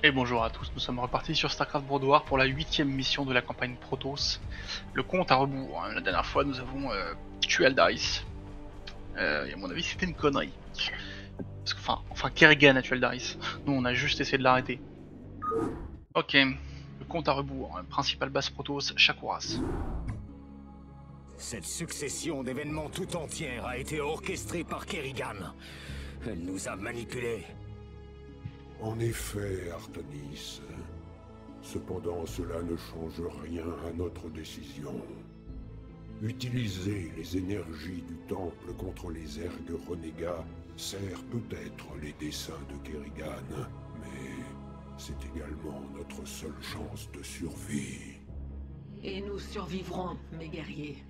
Et bonjour à tous, nous sommes repartis sur StarCraft Brood War pour la 8ème mission de la campagne Protoss. Le compte à rebours, hein. La dernière fois nous avons tué Aldaris. Et à mon avis c'était une connerie. Parce que, enfin Kerrigan a tué Aldaris. Nous on a juste essayé de l'arrêter. Ok, le compte à rebours, principale base Protoss, Shakuras. Cette succession d'événements tout entière a été orchestrée par Kerrigan. Elle nous a manipulés. En effet, Artanis. Cependant, cela ne change rien à notre décision. Utiliser les énergies du Temple contre les ergs renégats sert peut-être les desseins de Kerrigan, mais c'est également notre seule chance de survie. Et nous survivrons, mes guerriers.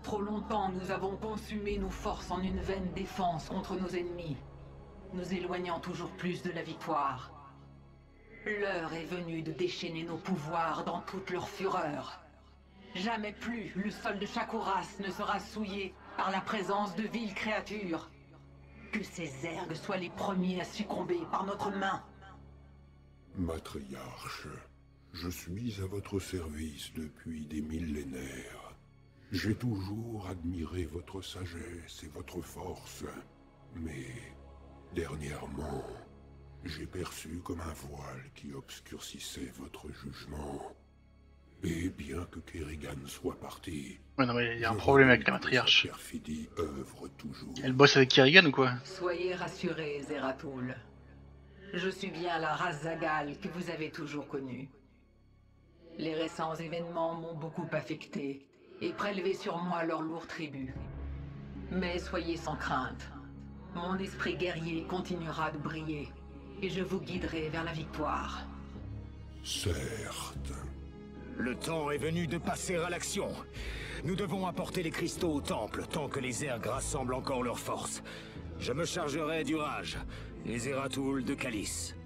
Trop longtemps, nous avons consumé nos forces en une vaine défense contre nos ennemis, nous éloignant toujours plus de la victoire. L'heure est venue de déchaîner nos pouvoirs dans toute leur fureur. Jamais plus le sol de Shakuras ne sera souillé par la présence de viles créatures. Que ces ergs soient les premiers à succomber par notre main. Matriarche, je suis à votre service depuis des millénaires. J'ai toujours admiré votre sagesse et votre force, mais dernièrement, j'ai perçu comme un voile qui obscurcissait votre jugement. Et bien que Kerrigan soit parti... Ouais non mais il y a un problème avec la matriarche. Sa perfidie œuvre toujours. Elle bosse avec Kerrigan ou quoi? Soyez rassurés, Zeratul. Je suis bien la race Zagal que vous avez toujours connue. Les récents événements m'ont beaucoup affecté et prélevé sur moi leur lourd tribut. Mais soyez sans crainte. Mon esprit guerrier continuera de briller et je vous guiderai vers la victoire. Certes. Le temps est venu de passer à l'action. Nous devons apporter les cristaux au temple tant que les ergs rassemblent encore leurs forces. Je me chargerai du Rage et Zeratul de Calice.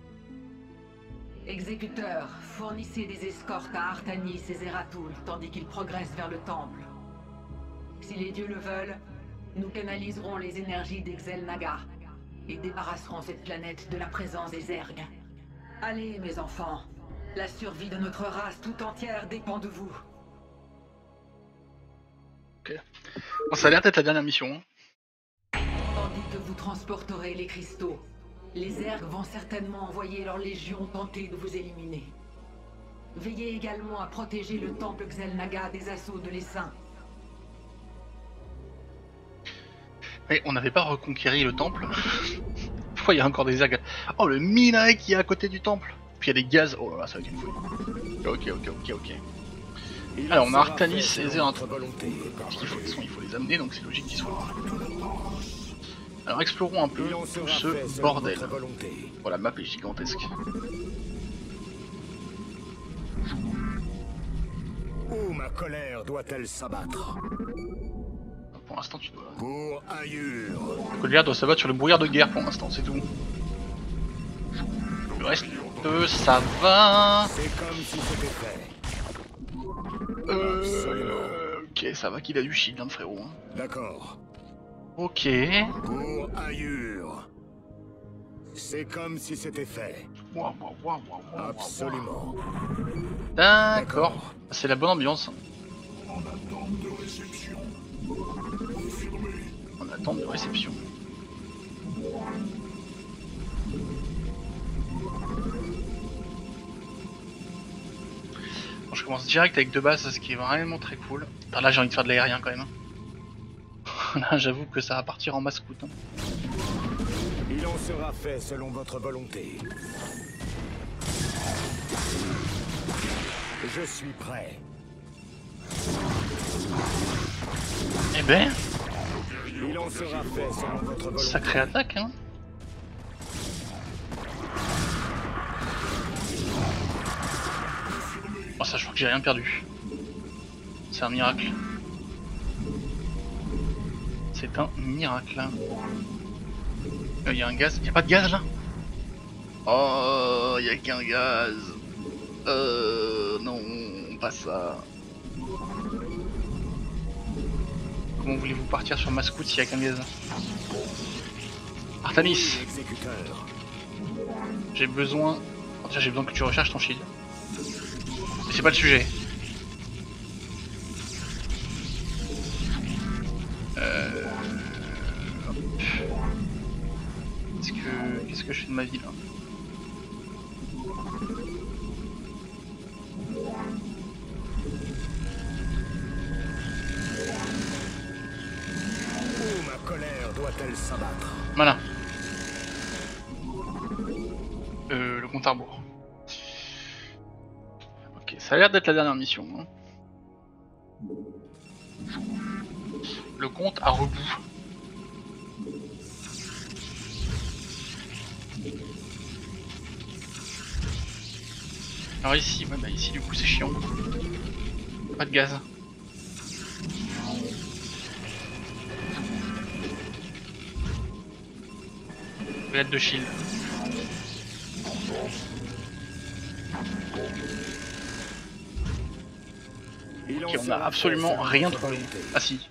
Exécuteurs, fournissez des escortes à Artanis et Zeratul tandis qu'ils progressent vers le temple. Si les dieux le veulent, nous canaliserons les énergies d'Exel-Naga et débarrasserons cette planète de la présence des ergs. Allez, mes enfants, la survie de notre race tout entière dépend de vous. Ok. Bon, ça a l'air d'être la dernière mission. Hein. Tandis que vous transporterez les cristaux, les ergs vont certainement envoyer leur légion tenter de vous éliminer. Veillez également à protéger le temple Xel'Naga des assauts de l'essaim. Mais on n'avait pas reconquéri le temple. Pourquoi il y a encore des ergs? Oh le minerai qui est à côté du temple. Puis il y a des gaz. Oh là là, ça va être une fouille. Ok. Alors on a Artanis et Zeratul. Il faut les amener donc c'est logique qu'ils soient là. Alors explorons un peu tout ce bordel. Oh la map est gigantesque. Où ma colère doit-elle s'abattre? Pour l'instant tu dois... Pour Ayur. La colère doit s'abattre sur le brouillard de guerre pour l'instant, c'est tout. Le reste, ça va... C'est comme si c'était fait. Ok, ça va qu'il a du shield, hein, frérot. Hein. D'accord. Ok. Pour Ayur. C'est comme si c'était fait. Waouh. Absolument. D'accord. C'est la bonne ambiance. En attente de réception. Confirmé. En attente de réception. Bon, je commence direct avec deux bases, ce qui est vraiment très cool. Enfin, là j'ai envie de faire de l'aérien quand même. Hein. Là j'avoue que ça va partir en masse coûte. Hein. Il en sera fait selon votre volonté. Je suis prêt. Eh ben, Il en sera fait selon votre volonté. sacrée attaque hein. Oh ça je crois que j'ai rien perdu. C'est un miracle. C'est un miracle. Il y a un gaz. Il y a pas de gaz là? Oh, il y a qu'un gaz. Non, pas ça. Comment voulez-vous partir sur Mascout s'il y a qu'un gaz? Artanis, Exécuteur. j'ai besoin Bon, déjà j'ai besoin que tu recharges ton shield. Mais c'est pas le sujet. Hop. Qu'est-ce que je fais de ma vie là? Où ma colère doit-elle s'abattre? Voilà. Le compte à rebours. Ok, ça a l'air d'être la dernière mission. Hein. Le compte à rebours. Alors ici, ouais, bah ici du coup c'est chiant. Pas de gaz. Grenade de shield. Ok, on a absolument rien trouvé. Ah si.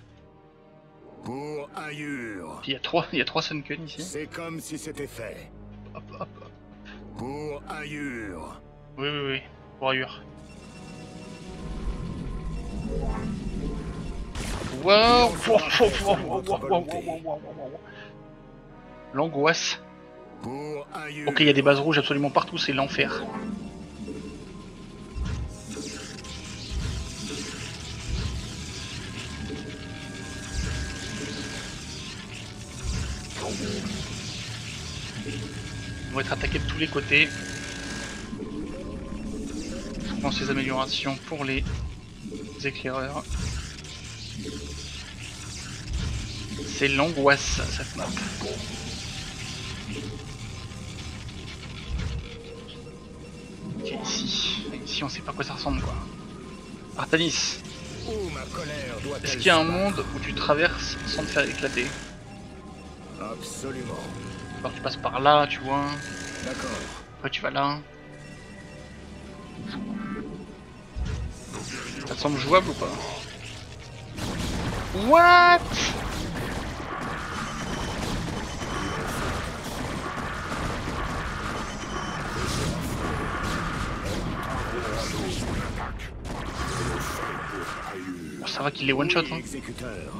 Pour Ayur. Il y a trois Sunken ici. C'est comme si c'était fait. Hop hop hop. Pour Ayur. Oui. Pour ailleurs. Wow. L'angoisse. Pour Ayur. Ok, il y a des bases rouges absolument partout, c'est l'enfer. On va être attaqué de tous les côtés. Dans ces améliorations pour les éclaireurs. C'est l'angoisse cette map. Ok, ici on sait pas à quoi ça ressemble quoi. Artanis, Où ma colère doit-elle est-ce qu'il y a un s'abattre? monde où tu traverses sans te faire éclater? Absolument. Alors tu passes par là, tu vois. D'accord. Après tu vas là. Ça te semble jouable ou pas? What? Bon, ça va qu'il les one shot hein. Exécuteur.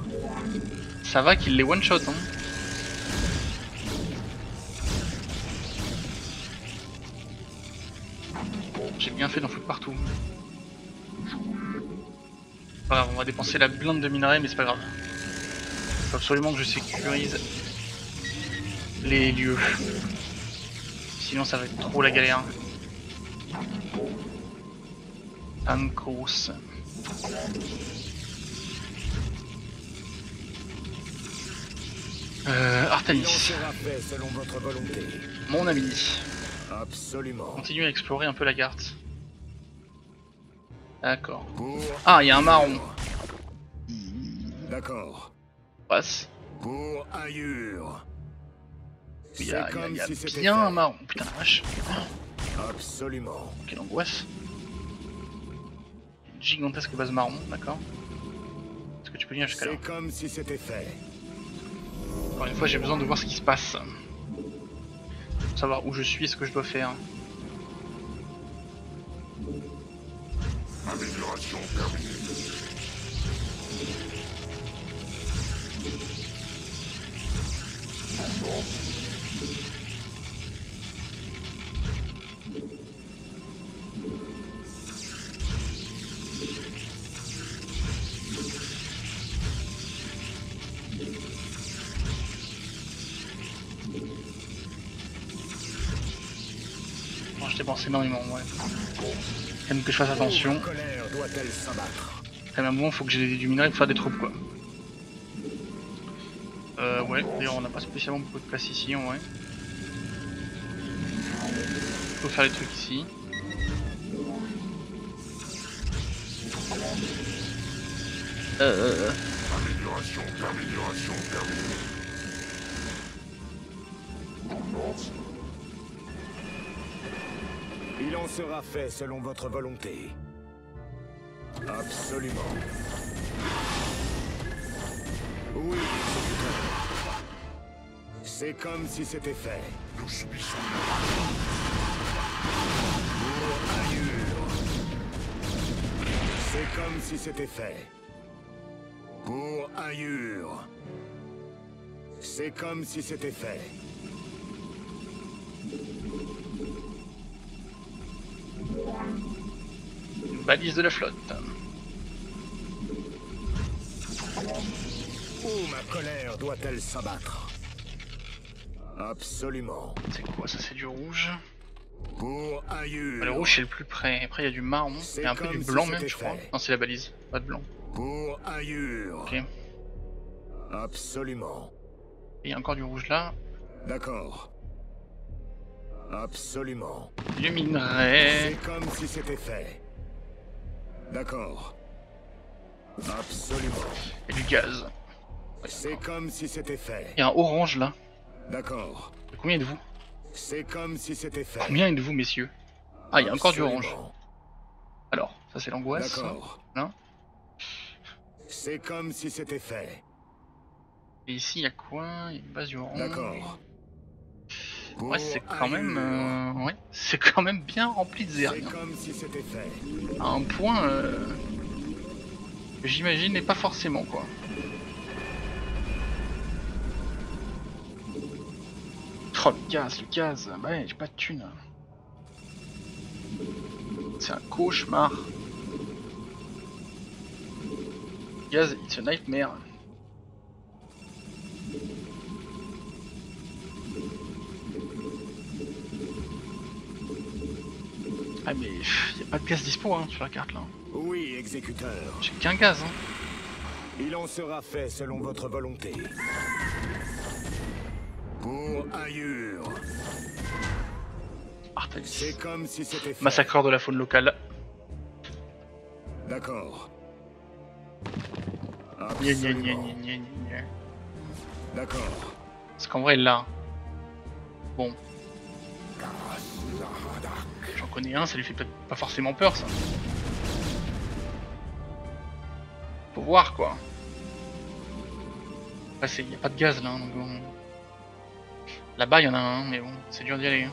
Ça va qu'il les one shot hein. J'ai bien fait d'en foutre partout. Voilà, on va dépenser la blinde de minerais mais c'est pas grave. Faut absolument que je sécurise les lieux. Sinon ça va être trop la galère. Ankos. Il en Artanis, sera fait selon votre volonté. mon ami, Absolument. continue à explorer un peu la carte. D'accord. Pour... Ah, il y a un marron. D'accord. Passe. Pour Ayur. Il y a, C'est comme il y a si c'était bien fait. un marron. Putain la vache. Absolument. Quelle angoisse. Une gigantesque base marron, d'accord. Est-ce que tu peux venir jusqu'à là? C'est comme si c'était fait. Encore une fois, j'ai besoin de voir ce qui se passe. Pour savoir où je suis et ce que je dois faire. Amélioration terminée. Bon, je dépense énormément, ouais. Quand même que je fasse attention. Où ma colère doit-elle s'abattre? Quand même, à un moment, faut que j'ai du minerai pour faire des troupes, quoi. Ouais, d'ailleurs, on n'a pas spécialement beaucoup de place ici, en vrai. Faut faire les trucs ici. Amélioration terminée. Il en sera fait selon votre volonté. Absolument. Oui, exécuteur. C'est comme si c'était fait. Nous subissons comme si c'était fait. Pour Ayur. C'est comme si c'était fait. Balise de la flotte. Où ma colère doit-elle s'abattre? Absolument. C'est quoi ça? C'est du rouge. Pour Ayur. Le rouge c'est le plus près. Après il y a du marron. Il y a un peu du blanc même, je crois. Non, c'est la balise. Pas de blanc. Pour Ayur. Ok. Et Absolument. il y a encore du rouge là. D'accord. Absolument. Du minerai. C'est comme si c'était fait. D'accord. Absolument. Et du gaz. C'est comme si c'était fait. Il y a un orange là. D'accord. Combien êtes-vous? C'est comme si c'était fait. Combien êtes-vous, messieurs? Ah, il y a encore du orange. Absolument. Alors, ça c'est l'angoisse. D'accord. Non. C'est comme si c'était fait. Et ici, il y a quoi? Il y a une base du orange. D'accord. Ouais, c'est quand même... Ayur. Ouais, c'est quand même bien rempli de C'est zerg. comme si c'était fait. À un point... que j'imagine, mais pas forcément, quoi. Oh, le gaz. Bah ouais, j'ai pas de thunes. C'est un cauchemar. Gaz, it's a nightmare. Ah mais y a pas de gaz dispo hein, sur la carte là. Oui, exécuteur. J'ai qu'un gaz hein. Il en sera fait selon votre volonté. Pour Ayur. Artalis. C'est comme si c'était fait. Massacreur de la faune locale. D'accord. Gna gna gna Absolument. gna gna gna. D'accord. Parce qu'en vrai là... Bon. J'en connais un, ça lui fait peut-être pas forcément peur ça. Faut voir quoi. Après y a pas de gaz là, donc bon. Là-bas y en a un, mais bon, c'est dur d'y aller. Hein.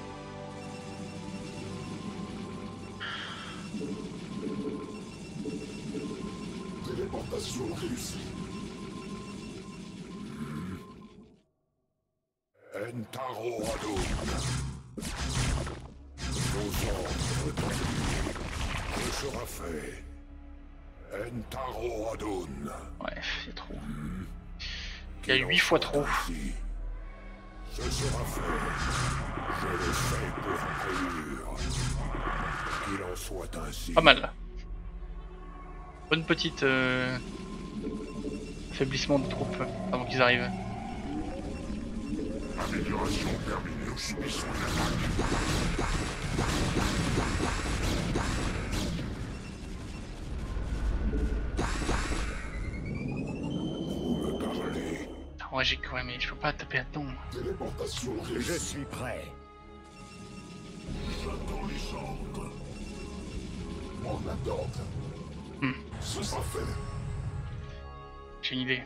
Téléportation réussie. Entaro Adon. Nos ordres établis. Que sera fait? Entaro Adon. Ouais, y a trop. Il y a 8 fois trop. Ainsi. Ce sera fait. Je le fais pour Ayur. Qu'il en soit ainsi. Pas mal. Bonne petite affaiblissement de troupes avant qu'ils arrivent. Amélioration terminée, nous subissons une attaque. Vous me parlez. Ouais, j'ai quoi, mais je peux pas taper là-dedans. Téléportation Je réussie. suis prêt. J'attends les ordres. En attente. Ce sera fait. J'ai une idée.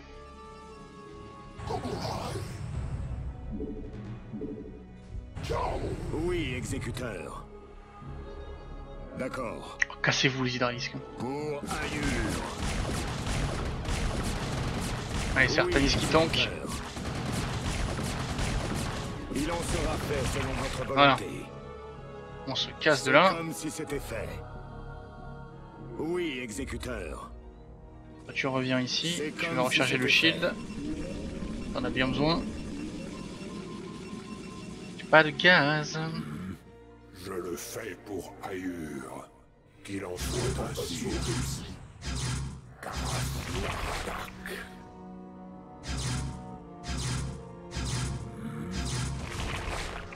Ciao. Oui, exécuteur. D'accord. Oh, cassez-vous les hydralisques. Pour Ayur. Allez, c'est Artalis qui tank. exécuteur. Il en sera fait selon votre Voilà. volonté. On se casse de C'est là. comme si c'était fait. Oui, exécuteur. Tu reviens ici. C'est Tu comme vas si recharger le c'était shield. T'en as bien besoin. J'ai pas de gaz. Je le fais pour Ayur. Qu'il en soit ainsi.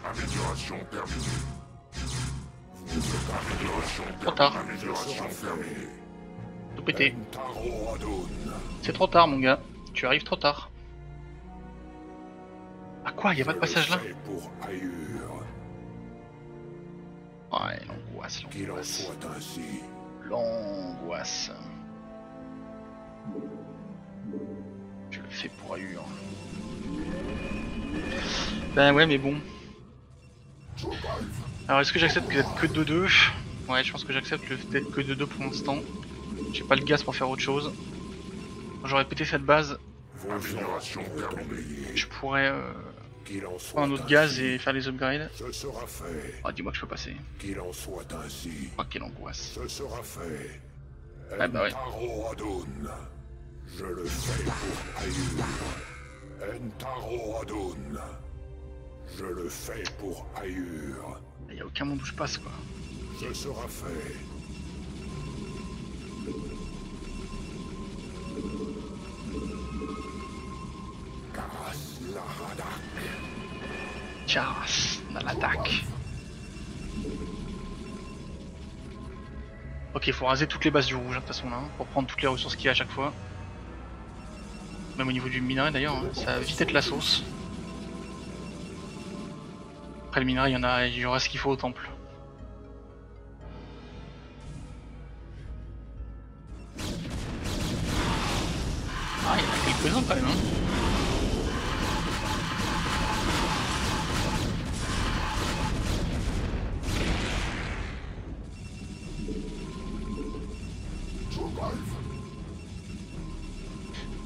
Amélioration terminée. Trop tard. Amélioration terminée. Tout pété. Entaro Adon. C'est trop tard, mon gars. Tu arrives trop tard. Ah quoi, y a pas de passage là? Je le fais pour Ayur. Ouais, l'angoisse, Qu'il en l'angoisse. soit ainsi. L'angoisse. Je le fais pour Ayur. Ben ouais, mais bon. Alors, est-ce que j'accepte que d'être que 2-2? Ouais, je pense que j'accepte le fait d'être que 2-2 pour l'instant. J'ai pas le gaz pour faire autre chose. J'aurais pété cette base. Vos générations terminées. Je pourrais Qu'il en soit prendre un autre ainsi. gaz et faire les upgrades. Ce sera fait. Ah, dis-moi que je peux passer. Qu'il en soit ainsi. Oh, quelle angoisse. Ce sera fait. Ah bah ouais. Entaro Adun. Je le fais pour Ayur. Entaro Adun. Je le fais pour Ayur. Y a aucun monde où je passe quoi. Ce sera fait. Karas Lahadak. Charas, on a l'attaque. Ok, faut raser toutes les bases du rouge, hein, de toute façon là, hein, pour prendre toutes les ressources qu'il y a à chaque fois. Même au niveau du minerai d'ailleurs, hein, ça va vite être la sauce. Après le minerai, il y aura ce qu'il faut au temple. Ah, il y en a quelques-uns quand même, hein.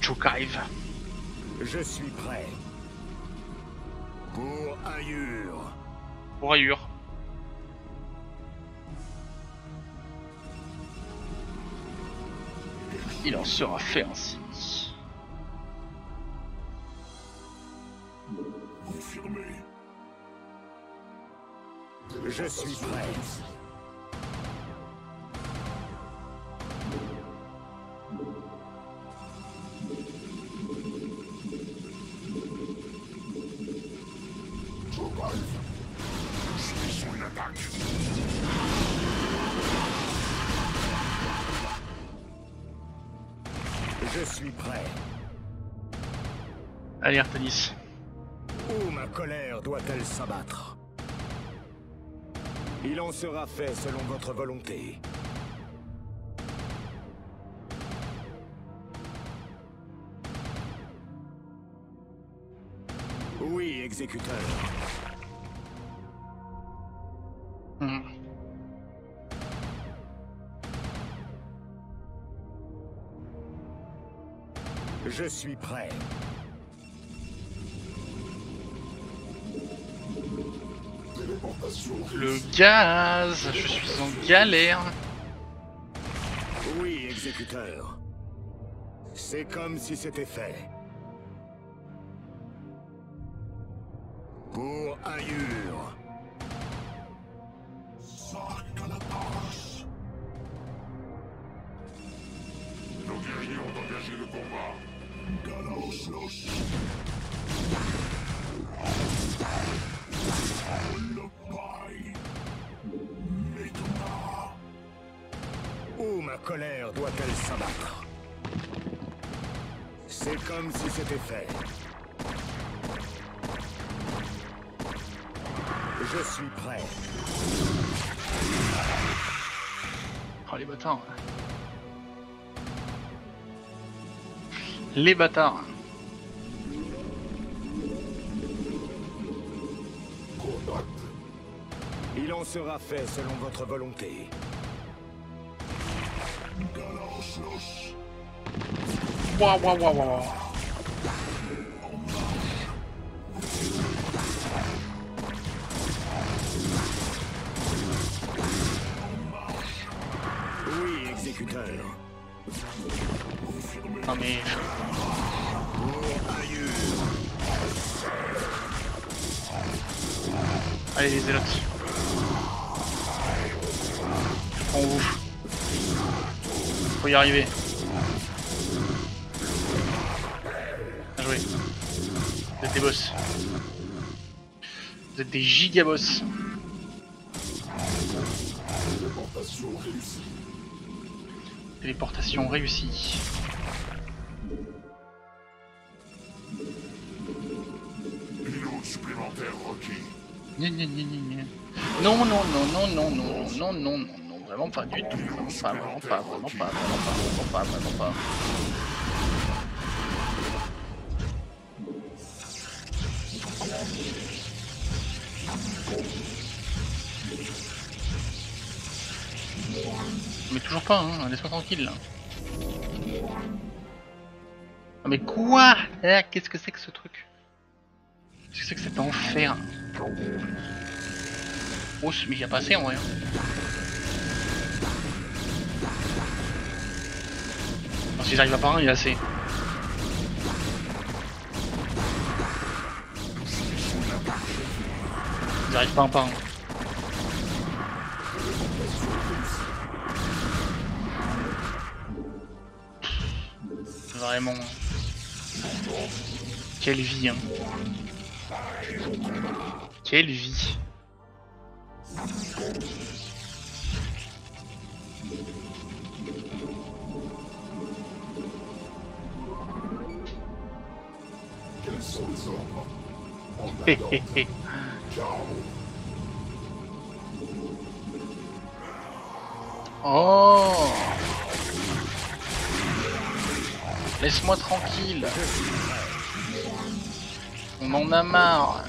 Cho'Gath. Je suis prêt. Pour Ayur. Pour Ayur. Il en sera fait ainsi. Confirmé. Je suis prêt. Je suis sur une attaque. Je suis prêt. Allez Artanis. Où ma colère doit-elle s'abattre? Il en sera fait selon votre volonté. Oui, exécuteur. Hmm. Je suis prêt. Le gaz, je suis en galère. Oui, exécuteur. C'est comme si c'était fait. Pour Ayur. Nos guerriers ont engagé le combat. Galaoslos. Olopai. Meduna. Où ma colère doit-elle s'abattre? C'est comme si c'était fait. Je suis prêt. Oh les bâtards. Les bâtards. Il en sera fait selon votre volonté. Galaoslos. Waouh waouh waouh waouh. Oui, exécuteur. Non mais... Pour Ayur. Allez les zélotes. On vous. Faut y arriver. Bien joué. Vous êtes des boss. Vous êtes des gigaboss. Téléportation réussie. Téléportation réussie. Pilote supplémentaire requis. Gna, gna, gna, gna, gna. Non, non, non, non, non, non, non, non, non, non, vraiment pas du tout. Vraiment pas, vraiment pas, vraiment pas, vraiment pas, vraiment pas. Mais toujours pas, hein, laisse-moi tranquille là. Oh, mais quoi? Qu'est-ce que c'est que ce truc? Qu'est-ce que c'est que cet enfer? Oh, mais il y a pas assez en vrai. Si j'arrive à par un, il y a assez. Ils arrivent pas un par un. Vraiment. Quelle vie, hein. Quelle vie. Hé hé hé. Oh, laisse-moi tranquille. On en a marre.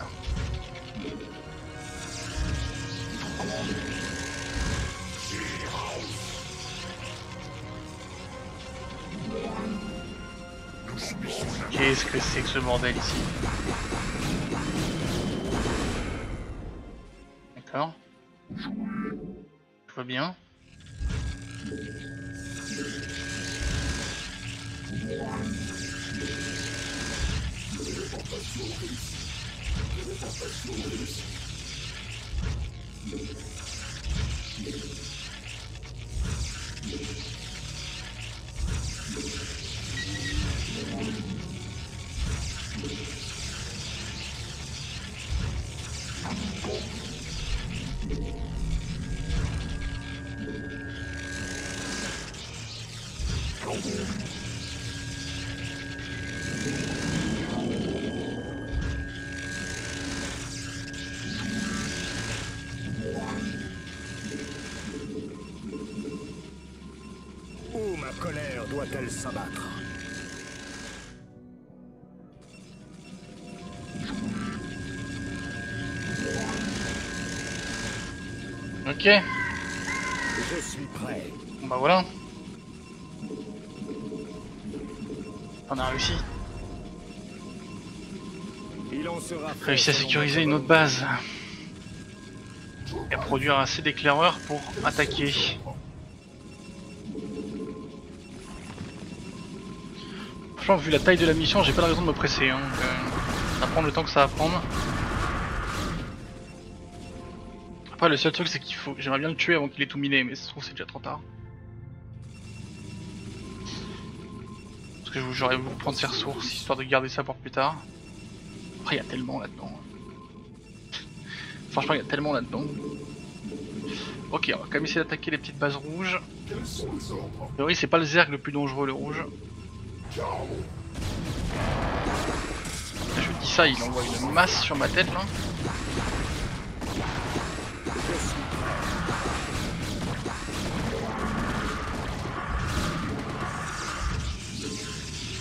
Qu'est-ce que c'est que ce bordel ici? D'accord. Tout va bien. Où ma colère doit-elle s'abattre? Ok. Je suis prêt. Bon bah voilà. On a réussi. Il en sera fait Réussi à selon sécuriser votre une autre base. Et à produire assez d'éclaireurs pour attaquer. Franchement, vu la taille de la mission, j'ai pas de raison de me presser. Hein, donc, ça va prendre le temps que ça va prendre. Après, le seul truc, c'est qu'il faut. J'aimerais bien le tuer avant qu'il ait tout miné, mais ça se trouve, c'est déjà trop tard. Parce que j'aurais voulu prendre ses ressources histoire de garder ça pour plus tard. Après, il y a tellement là-dedans. Franchement, il y a tellement là-dedans. Ok, on va quand même essayer d'attaquer les petites bases rouges. Oui, c'est pas le Zerg le plus dangereux, le rouge. Je dis ça, il envoie une masse sur ma tête là.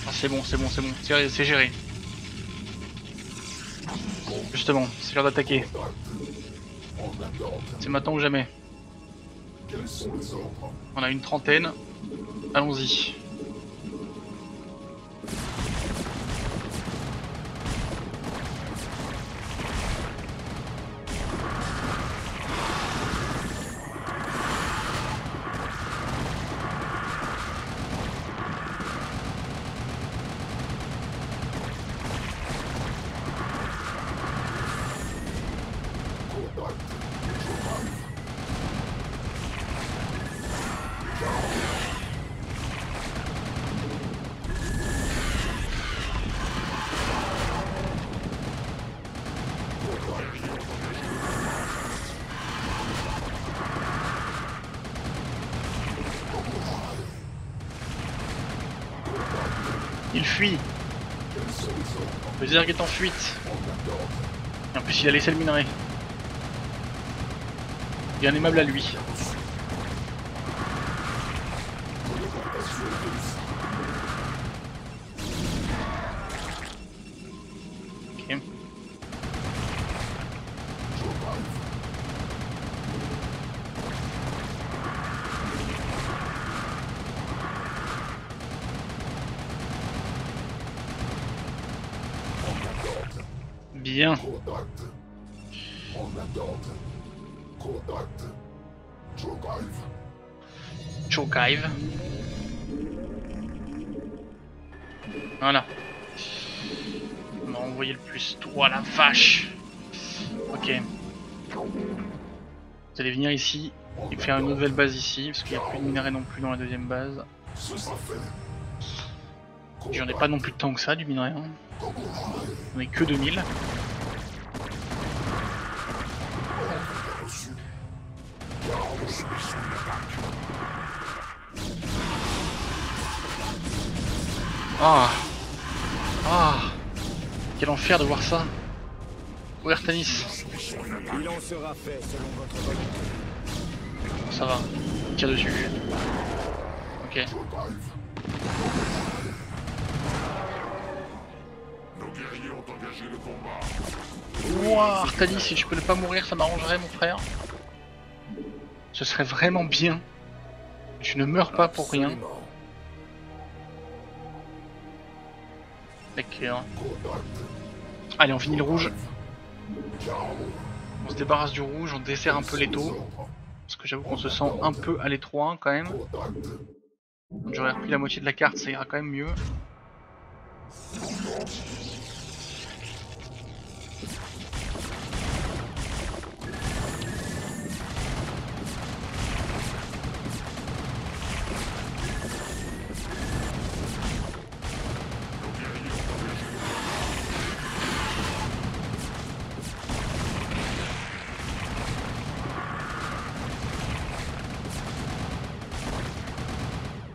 Ah, c'est bon, c'est bon, c'est bon, c'est géré. Justement, c'est l'heure d'attaquer. C'est maintenant ou jamais. On a une trentaine. Allons-y. Il fuit. Le Zerg est en fuite. Et en plus il a laissé le minerai. Il y a un immeuble à lui. Ok. Bien. Contact. En attente. Contact. Cho'Gath. Cho'Gath. Voilà. On a envoyé le plus 3, la vache. Ok. Vous allez venir ici et faire une nouvelle base ici, parce qu'il n'y a plus de minerais non plus dans la deuxième base. Ce sera fait. J'en ai pas non plus de tant que ça du minerai. Hein. On est que 2000. Ah. Ah. Quel enfer de voir ça. Où est Artanis? Il en sera fait selon votre volonté. Ça va. Tire dessus. Ok. Nos guerriers ont engagé le combat. Ouah, Artanis, si je peux ne pas mourir, ça m'arrangerait, mon frère. Ce serait vraiment bien. Je ne meurs pas pour rien. Absolument. D'accord. Allez, on finit le rouge. On se débarrasse du rouge, on dessert un peu l'étau. Parce que j'avoue qu'on se sent un peu à l'étroit quand même. J'aurais repris la moitié de la carte, ça ira quand même mieux.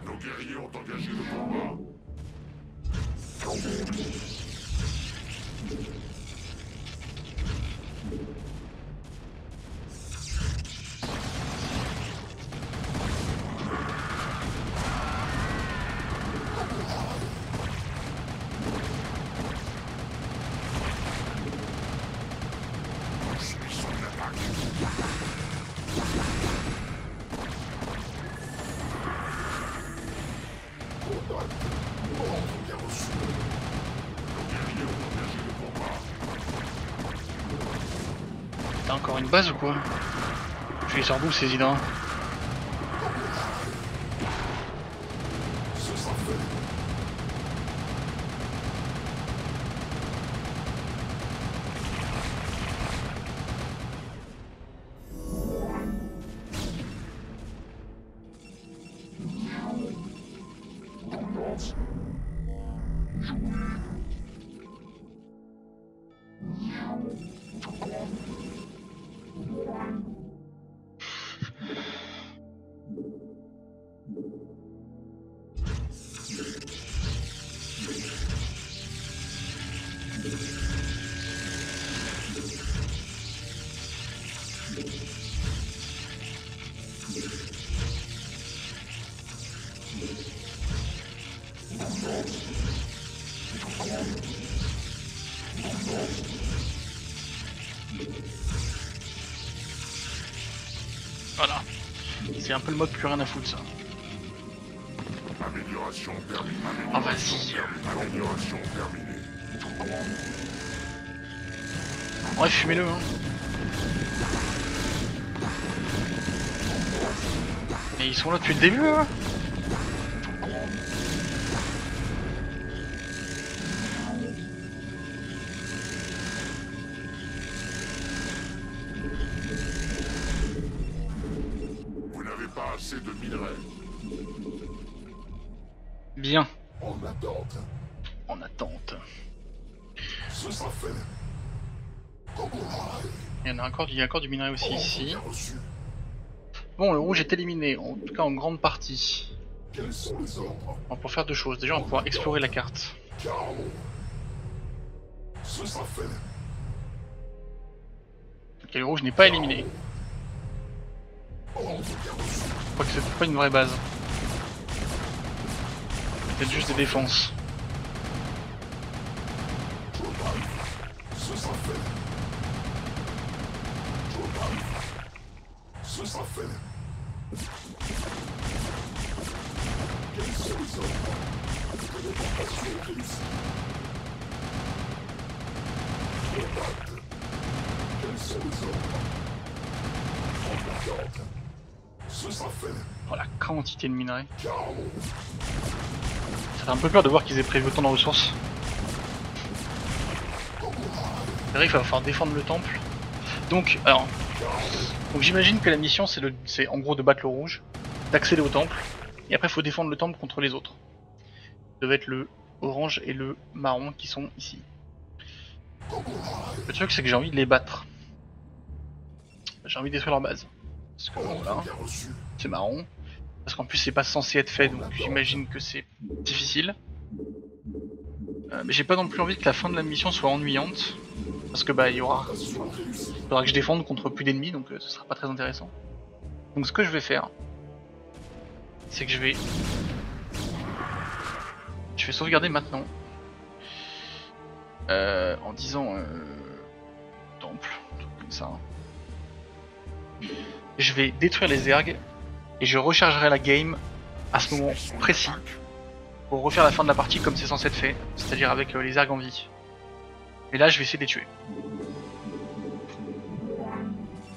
Nos guerriers ont engagé le combat. T'as encore une base ou quoi? Tu les sors d'où ces hydras? Voilà. C'est un peu le mode plus rien à foutre ça. Amélioration terminée. Ah vas-y. Amélioration terminée. Ouais, fumez-le hein. Mais ils sont là depuis le début hein. Vous n'avez pas assez de minerais. Bien. En attente. En attente. Ce sera fait. Il y a encore du minerai aussi ici. Bien reçu. Bon, le rouge est éliminé, en tout cas en grande partie. Quels sont les ordres? On va pouvoir faire deux choses. Déjà, on va pouvoir explorer la carte. Chaos. Ce sera fait. Ok, le rouge n'est pas éliminé. Ordre bien reçu. Je crois que c'est pas une vraie base. C'est juste des défenses. Ce sera fait. Ce sera fait. Quels sont les ordres? Téléportation réussie. Oh la quantité de minerais. Ça fait un peu peur de voir qu'ils aient prévu autant de ressources. C'est vrai qu'il va falloir défendre le temple. Donc j'imagine que la mission c'est en gros de battre le rouge, d'accéder au temple, et après il faut défendre le temple contre les autres. Ça devait être le orange et le marron qui sont ici. Le truc c'est que j'ai envie de les battre. J'ai envie de détruire leur base. Parce que voilà, c'est marron. Parce qu'en plus c'est pas censé être fait, donc j'imagine que c'est difficile. Mais j'ai pas non plus envie que la fin de la mission soit ennuyante. Parce que il faudra que je défende contre plus d'ennemis, donc ce sera pas très intéressant. Donc ce que je vais faire, c'est que je vais sauvegarder maintenant. En disant temple, un truc comme ça. Je vais détruire les ergs et je rechargerai la game à ce moment précis pour refaire la fin de la partie comme c'est censé être fait, c'est-à-dire avec les ergs en vie. Et là je vais essayer de les tuer.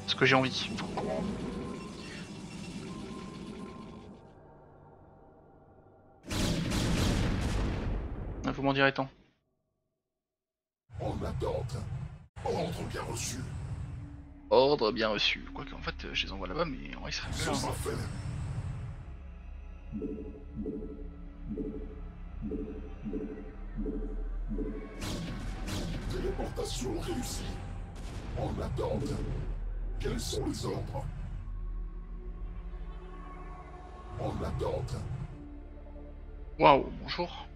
Parce que j'ai envie. Vous m'en direz tant. En attente. Ordre bien reçu. Ordre bien reçu. Quoique en fait je les envoie là-bas, mais en vrai ça Ce sera fait. Téléportation réussie. En attente. Quels sont les ordres? En attente. Waouh, bonjour.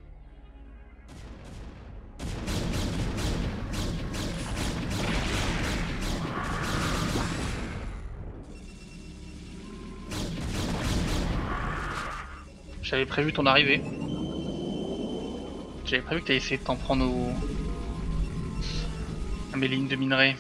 J'avais prévu ton arrivée. J'avais prévu que tu allais essayer de t'en prendre à mes lignes de minerais.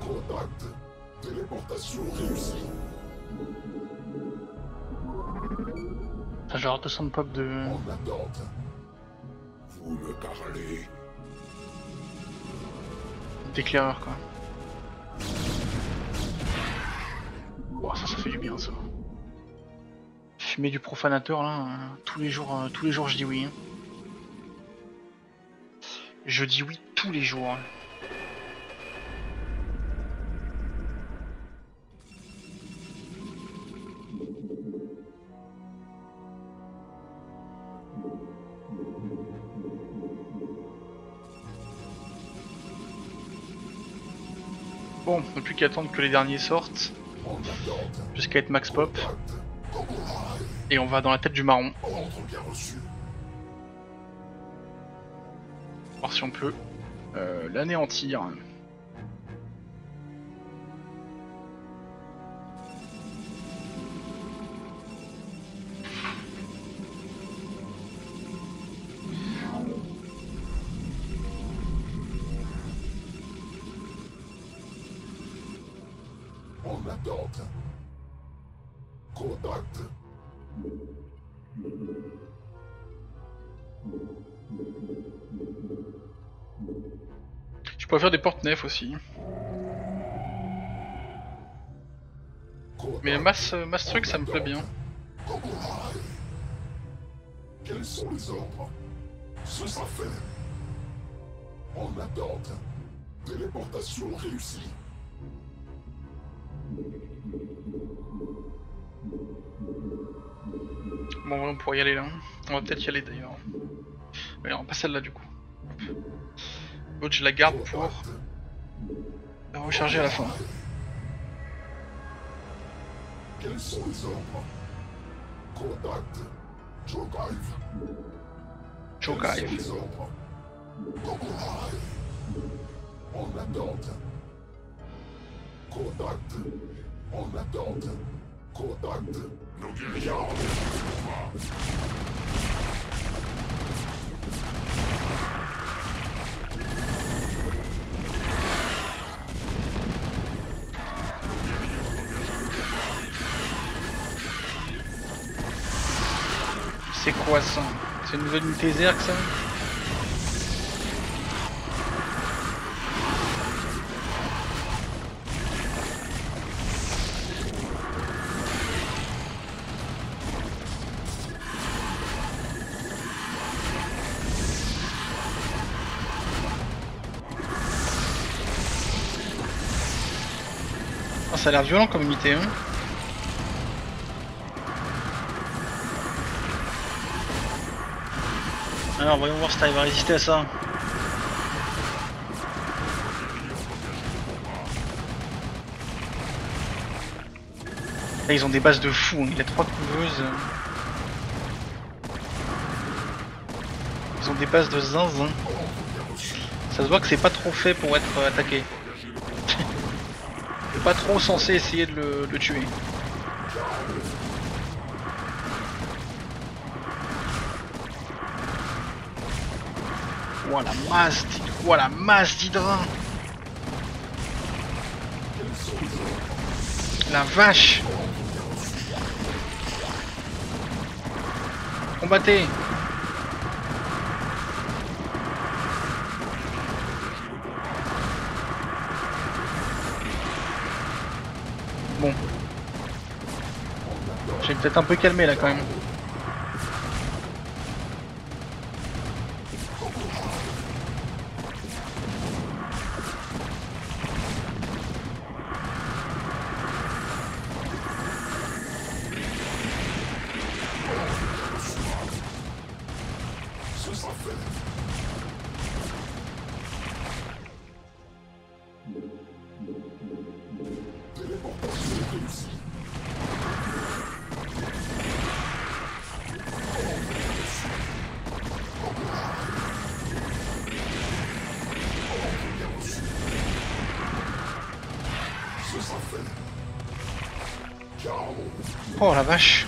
Contact. Téléportation réussie. Genre 200 pop de... En attente. Vous me parlez. d'éclaireur quoi. Oh, ça fait du bien ça. Fumer du profanateur là, tous les jours je dis oui. Hein. Je dis oui tous les jours. Hein. Bon, on n'a plus qu'à attendre que les derniers sortent, jusqu'à être max pop, et on va dans la tête du marron. Voir si on peut l'anéantir. En attente. Contact. Je pourrais faire des porte-nefs aussi. Mais masse truc ça me plaît bien. Quels sont les ordres? Ce sera fait. En attente. Téléportation réussie. Bon, on pourrait y aller là. On va peut-être y aller d'ailleurs. Mais non, pas celle-là du coup. L'autre, je la garde pour la recharger à la fin. Quels sont les ordres? Contact. Cho'Gath. Cho'Gath. Quels sont les ordres? En attente. Contact. En attente. Contact. Nos guerriers en combat. C'est quoi ça? C'est une nouvelle unité Zerg ça? Oh, ça a l'air violent comme unité hein. Alors voyons voir si t'arrives à résister à ça. Là ils ont des bases de fou, hein. Il a 3 couveuses. Ils ont des bases de zinzin. Ça se voit que c'est pas trop fait pour être attaqué. C'est pas trop censé essayer de le tuer. Ouah la masse d'hydra. La vache. Combattez. Bon. J'ai peut-être un peu calmé là quand même. Oh la vache.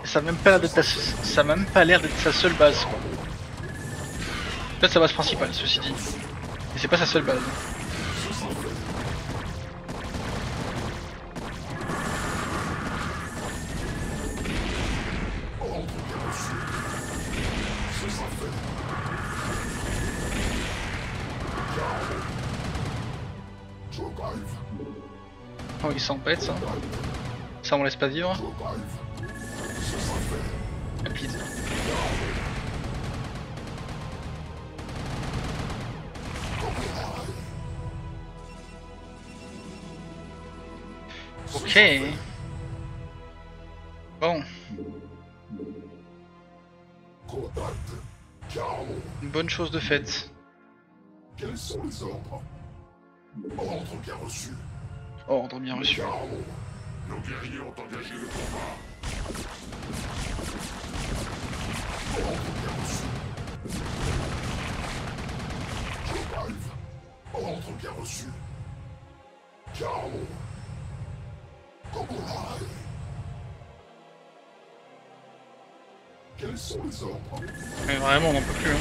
Ça a même pas l'air d'être sa seule base quoi. Peut-être sa base principale ceci dit. Mais c'est pas sa seule base. Oh il s'empête ça. Ça on laisse pas vivre. Rapide. Ok. Bon. Une bonne chose de faite. Quels sont les ordres? Ordre bien reçu. Ordre bien reçu. Nos guerriers ont engagé le combat. Ordre bien reçu. J'arrive. Ordre bien reçu. Ciao. Kokorai. Quels sont les ordres? Mais vraiment on n'en peut plus hein.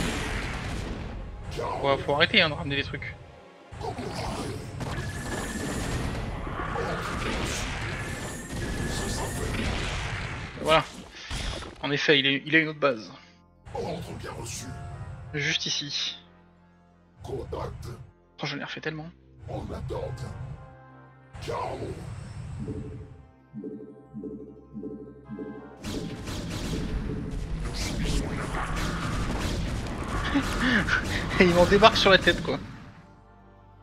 Faut arrêter hein, de ramener des trucs. Voilà. En effet, il a une autre base. Ordre bien reçu. Juste ici. Contact. Oh, je l'ai refait tellement. En attente. Ciao. Et il m'en débarque sur la tête quoi.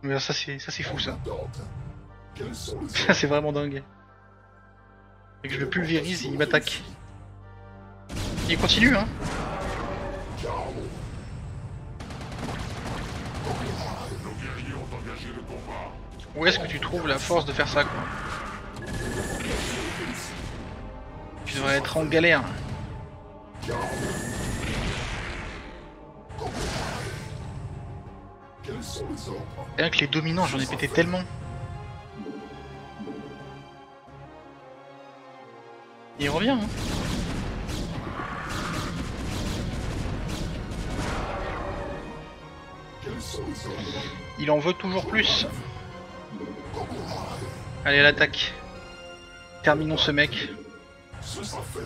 Mais ça c'est fou ça. Ça c'est vraiment dingue. Et que je le pulvérise, il m'attaque. Il continue hein. Où est-ce que tu trouves la force de faire ça quoi? Tu devrais être en galère. Rien que les dominants, j'en ai pété tellement. Il revient hein. Il en veut toujours plus. Allez à l'attaque. Terminons ce mec. Ce sera fait.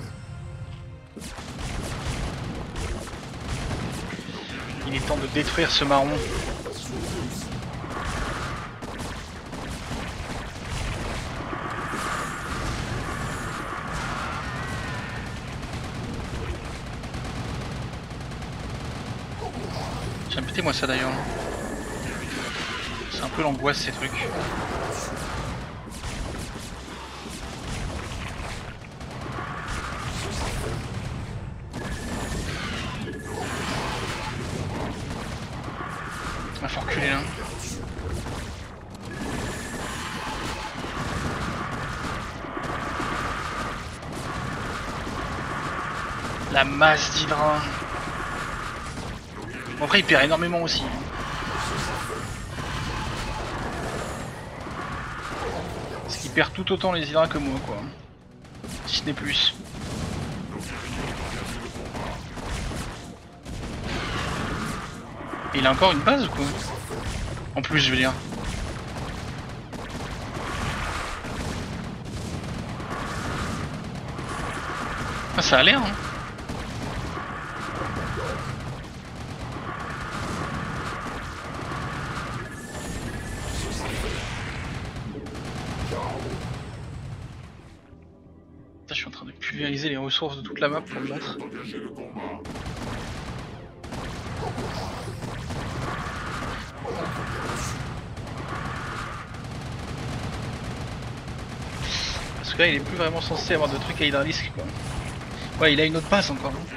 Il est temps de détruire ce marron. J'aime péter moi ça d'ailleurs. C'est un peu l'angoisse ces trucs. Il faut reculer là. La masse d'hydra. Bon, après il perd énormément aussi. Parce qu'il perd tout autant les hydras que moi quoi. Si ce n'est plus. Et il a encore une base ou quoi? En plus je veux dire. Ah ça a l'air hein. Je suis en train de pulvériser les ressources de toute la map pour le battre. Parce que là il est plus vraiment censé avoir de trucs à hydralisque quoi. Ouais il a une autre base encore. Hein.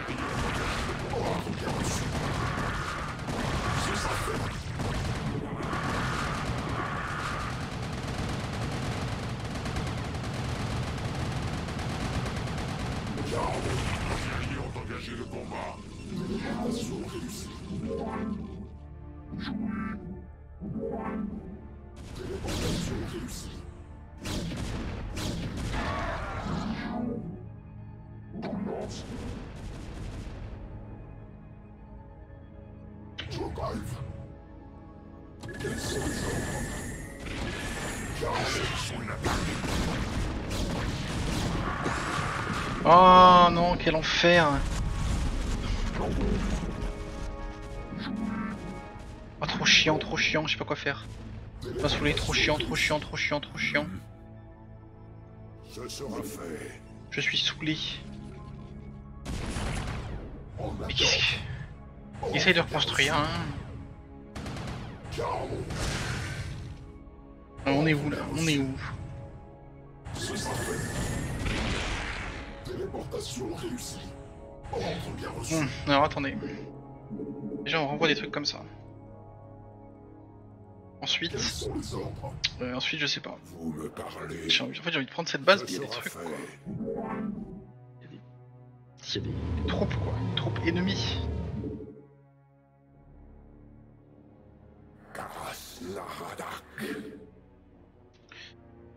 Oh non, quel enfer! Oh trop chiant, je sais pas quoi faire. Pas saouler, trop chiant. Ce sera fait. Je suis saoulé. Mais qu'est-ce que... Essaye de reconstruire, hein. On est où là? On est où? Téléportation réussie. Ordre bien reçu. Alors attendez. Déjà on renvoie des trucs comme ça. Ensuite... ensuite je sais pas. Vous me parlez. En fait j'ai envie de prendre cette base, mais il y a des trucs quoi. Il y a des troupes quoi, des troupes ennemies. Karas Laradak.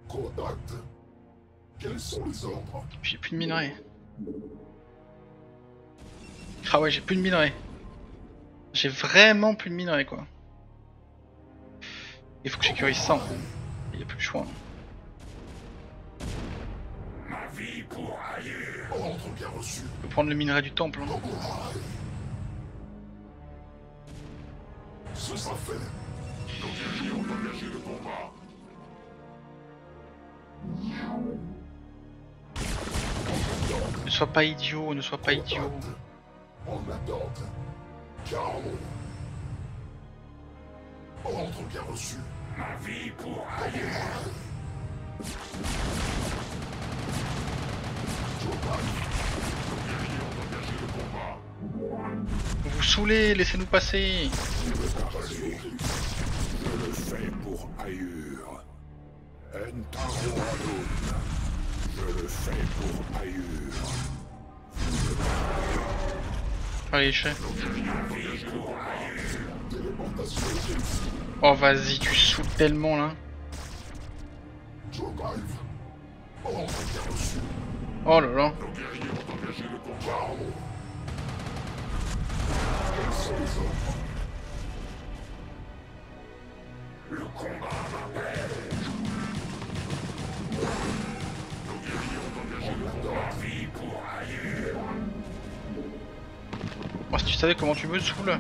Contact. Quels sont les ordres? J'ai plus de minerais. Ah ouais j'ai plus de minerais. J'ai vraiment plus de minerais quoi. Il faut que je sécurise ça. Il n'y a plus le choix. Ma vie pour ailleurs. Ordre bien reçu. Je peux prendre le minerai du temple. Hein. Ce sera fait. Nos guerriers ont engagé le combat. Ne sois pas idiot, ne sois pas idiot. En attente. Chaos. Ordre bien reçu. Ma vie pour ailleurs. Vous vous saoulez, laissez-nous passer. Je le fais pour ailleurs. Entaro Adon. Je le fais pour ailleurs. Allez, chef. Oh, vas-y, tu saoules tellement là. Oh là là. Le combat m'appelle. Nos guerriers ont engagé le combat. tu savais comment tu me saoules.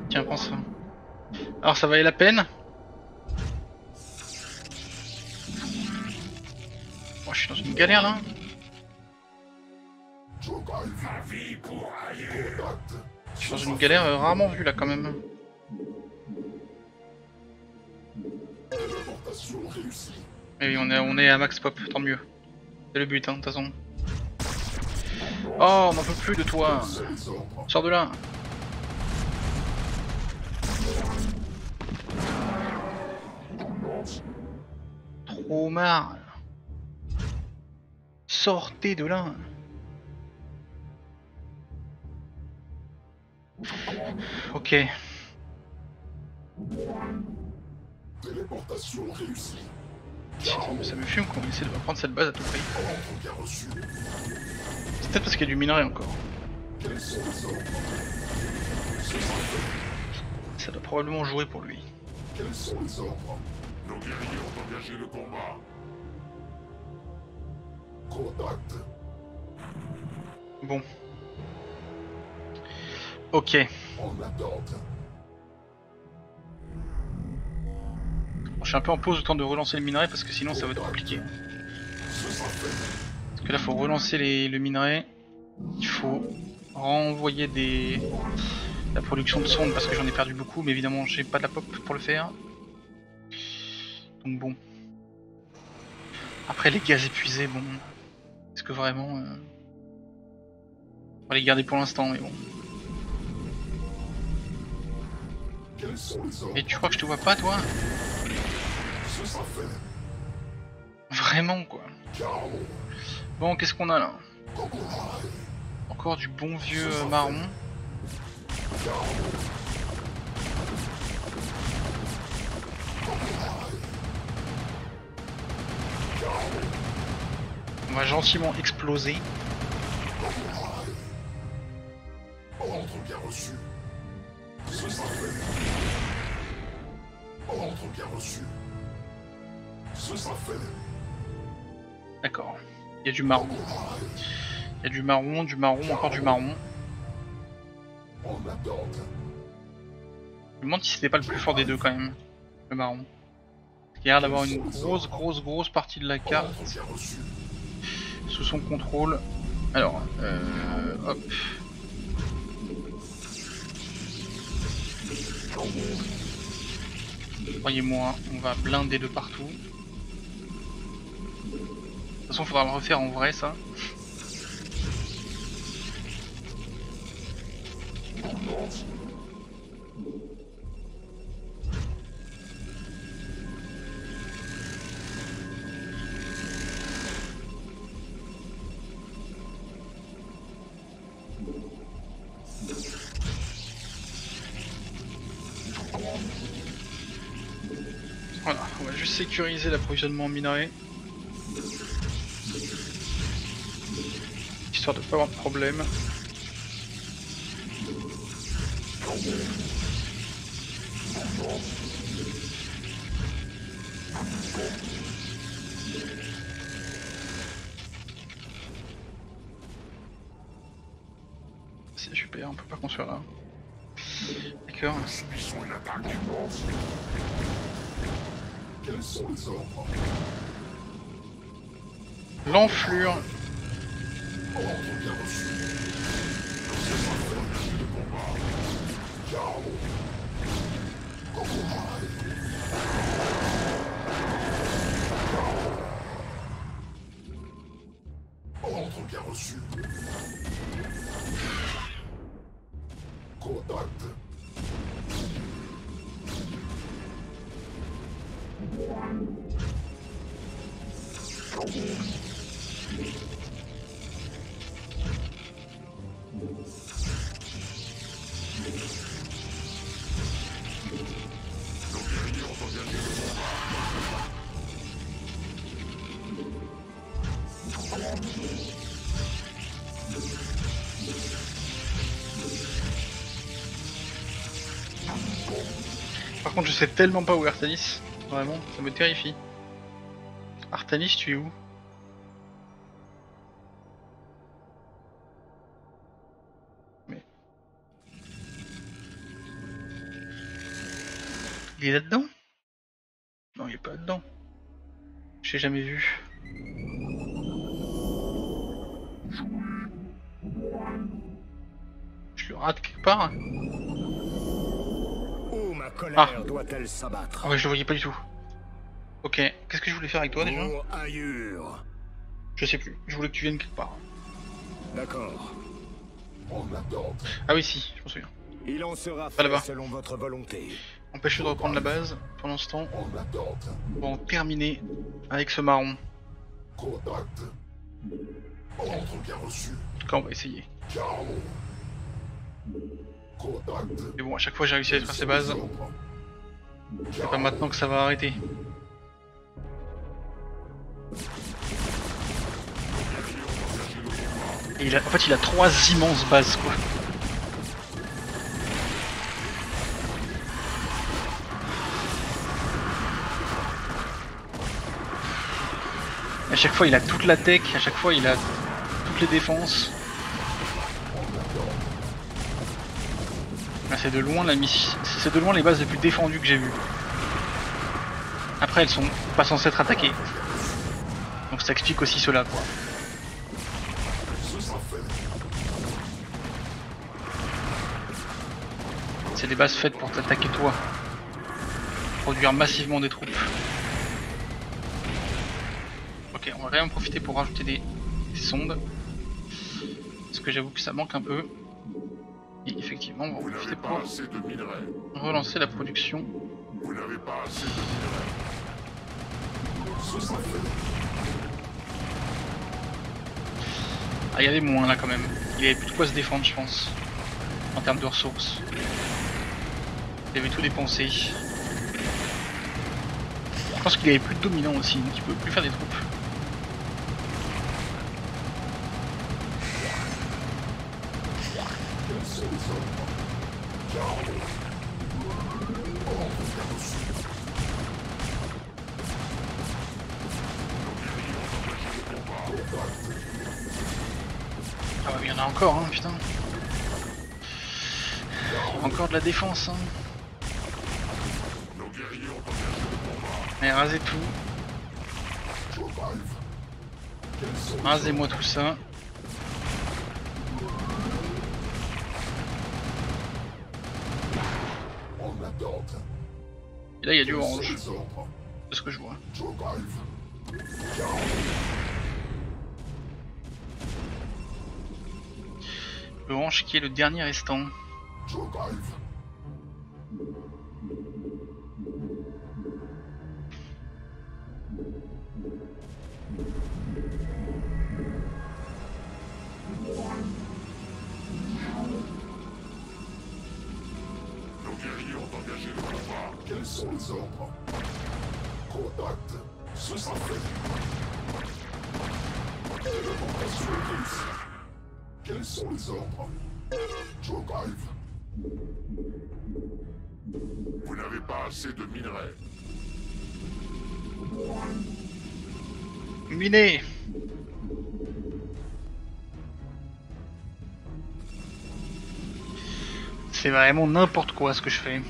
Tiens, prends ça. Alors ça valait la peine. Moi je suis dans une galère là. Je suis dans une galère rarement vue là quand même. Mais oui, on est à max pop, tant mieux. C'est le but, hein, de toute façon. Oh, on n'en peut plus de toi. Sors de là. Trop marre. Sortez de là. Ok. Téléportation réussie. Ça me fume qu'on essaie de prendre cette base à tout prix. C'est peut-être parce qu'il y a du minerai encore. Ça doit probablement jouer pour lui. Quels sont les ordres? Nos guerriers ont engagé le combat. Contact. Bon. Ok. En attente. Je suis un peu en pause, le temps de relancer le minerai parce que sinon ça va être compliqué. Parce que là faut relancer le minerai. Il faut renvoyer la production de sonde parce que j'en ai perdu beaucoup, mais évidemment j'ai pas de la pop pour le faire. Donc bon. Après les gaz épuisés, bon. Est-ce que vraiment... On va les garder pour l'instant, mais bon. Et tu crois que je te vois pas, toi? Vraiment, quoi. Bon, qu'est-ce qu'on a là? Encore du bon vieux marron. On va gentiment exploser. Ordre bien reçu. Ce sera fait. Ordre bien reçu. Ce sera fait. D'accord. Il y a du marron. Il y a du marron, encore du marron. En attente. Je me demande si c'était pas le plus fort des deux quand même. Le marron. Il a l'air d'avoir une grosse partie de la carte sous son contrôle. Alors, hop. Croyez-moi, on va blinder de partout. De toute façon, il faudra le refaire en vrai, ça. Voilà, on va juste sécuriser l'approvisionnement en minerai. Histoire de pas avoir de problème. C'est super, on peut pas construire là. D'accord. Quels sont les ordres? L'enflure. Ordre bien reçu. Ce sera fait. Le combat. Chaos. Ordre bien reçu. Contact. Par contre, je sais tellement pas où est Artanis. Vraiment, ça me terrifie. Artanis, tu es où? Mais... Il est là-dedans? Non, il est pas là-dedans. J'ai jamais vu. Je le rate quelque part. Où ma colère doit-elle s'abattre? Ah ouais, je le voyais pas du tout. Ok, qu'est-ce que je voulais faire avec toi déjà? Pour Ayur. Je sais plus, je voulais que tu viennes quelque part. D'accord. Ah oui si, je m'en souviens. Il en sera Pas là-bas. fait selon votre volonté. Empêche-le de reprendre la base pendant ce temps. On va en terminer avec ce marron. Contact. Ordre bien reçu. En tout cas on va essayer. Contact. Mais bon, à chaque fois j'ai réussi à détruire ces bases. C'est pas maintenant que ça va arrêter. Et en fait il a 3 immenses bases quoi. À chaque fois il a toute la tech, à chaque fois il a toutes les défenses. Ah, c'est de loin la mission, c'est de loin les bases les plus défendues que j'ai vues. Après elles sont pas censées être attaquées. Donc ça explique aussi cela quoi. C'est des bases faites pour t'attaquer toi. Produire massivement des troupes. Ok, on va quand même profiter pour rajouter des sondes. Parce que j'avoue que ça manque un peu. Et effectivement, on va en profiter pour relancer la production. Vous n'avez pas assez de Ah, il y avait moins là quand même. Il avait plus de quoi se défendre, je pense. En termes de ressources. Il avait tout dépensé. Je pense qu'il avait plus de dominant aussi, donc il peut plus faire des troupes. Ah ouais, mais il y en a encore, hein, putain. Encore de la défense, hein. Mais rasez tout. Rasez-moi tout ça. Et là il y a du orange. C'est ce que je vois. Le orange qui est le dernier restant. Quels sont les ordres? Contact. Ce sera fait. Élémentation réussie. Quels sont les ordres? Joe-Drive. Vous n'avez pas assez de minerais. Miné. C'est vraiment n'importe quoi ce que je fais.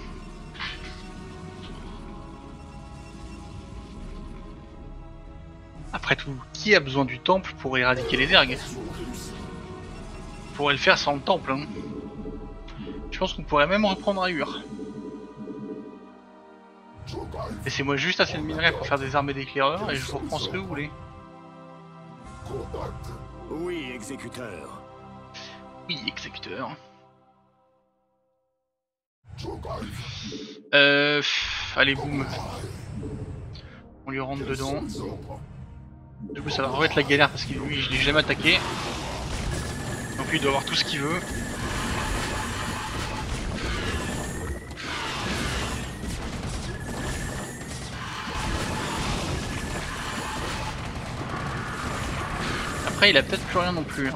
Après tout, qui a besoin du temple pour éradiquer les ergs? On pourrait le faire sans le temple. Hein. Je pense qu'on pourrait même reprendre Ayur. Laissez-moi juste assez de minerais pour faire des armées d'éclaireurs et je vous reprends ce que vous voulez. Oui, exécuteur. Oui, exécuteur. Allez, boum. On lui rentre dedans. Du coup, ça va re-être la galère parce que lui, je l'ai jamais attaqué. Donc lui, il doit avoir tout ce qu'il veut. Après, il a peut-être plus rien non plus. Hein.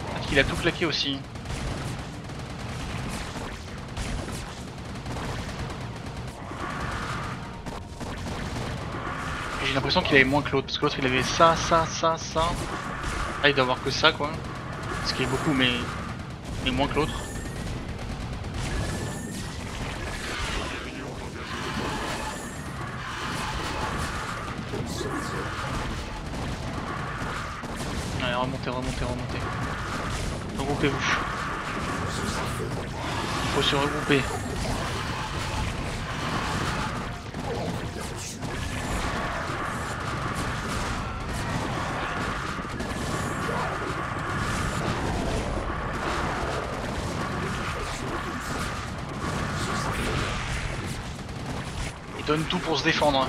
Peut-être qu'il a tout claqué aussi. l'impression qu'il avait moins que l'autre, parce que l'autre il avait ça, ça, ça, ça. Là il doit avoir que ça quoi. Ce qui est beaucoup mais moins que l'autre. Allez, remontez, remontez, remontez. Regroupez-vous. Il faut se regrouper. Ils donnent tout pour se défendre.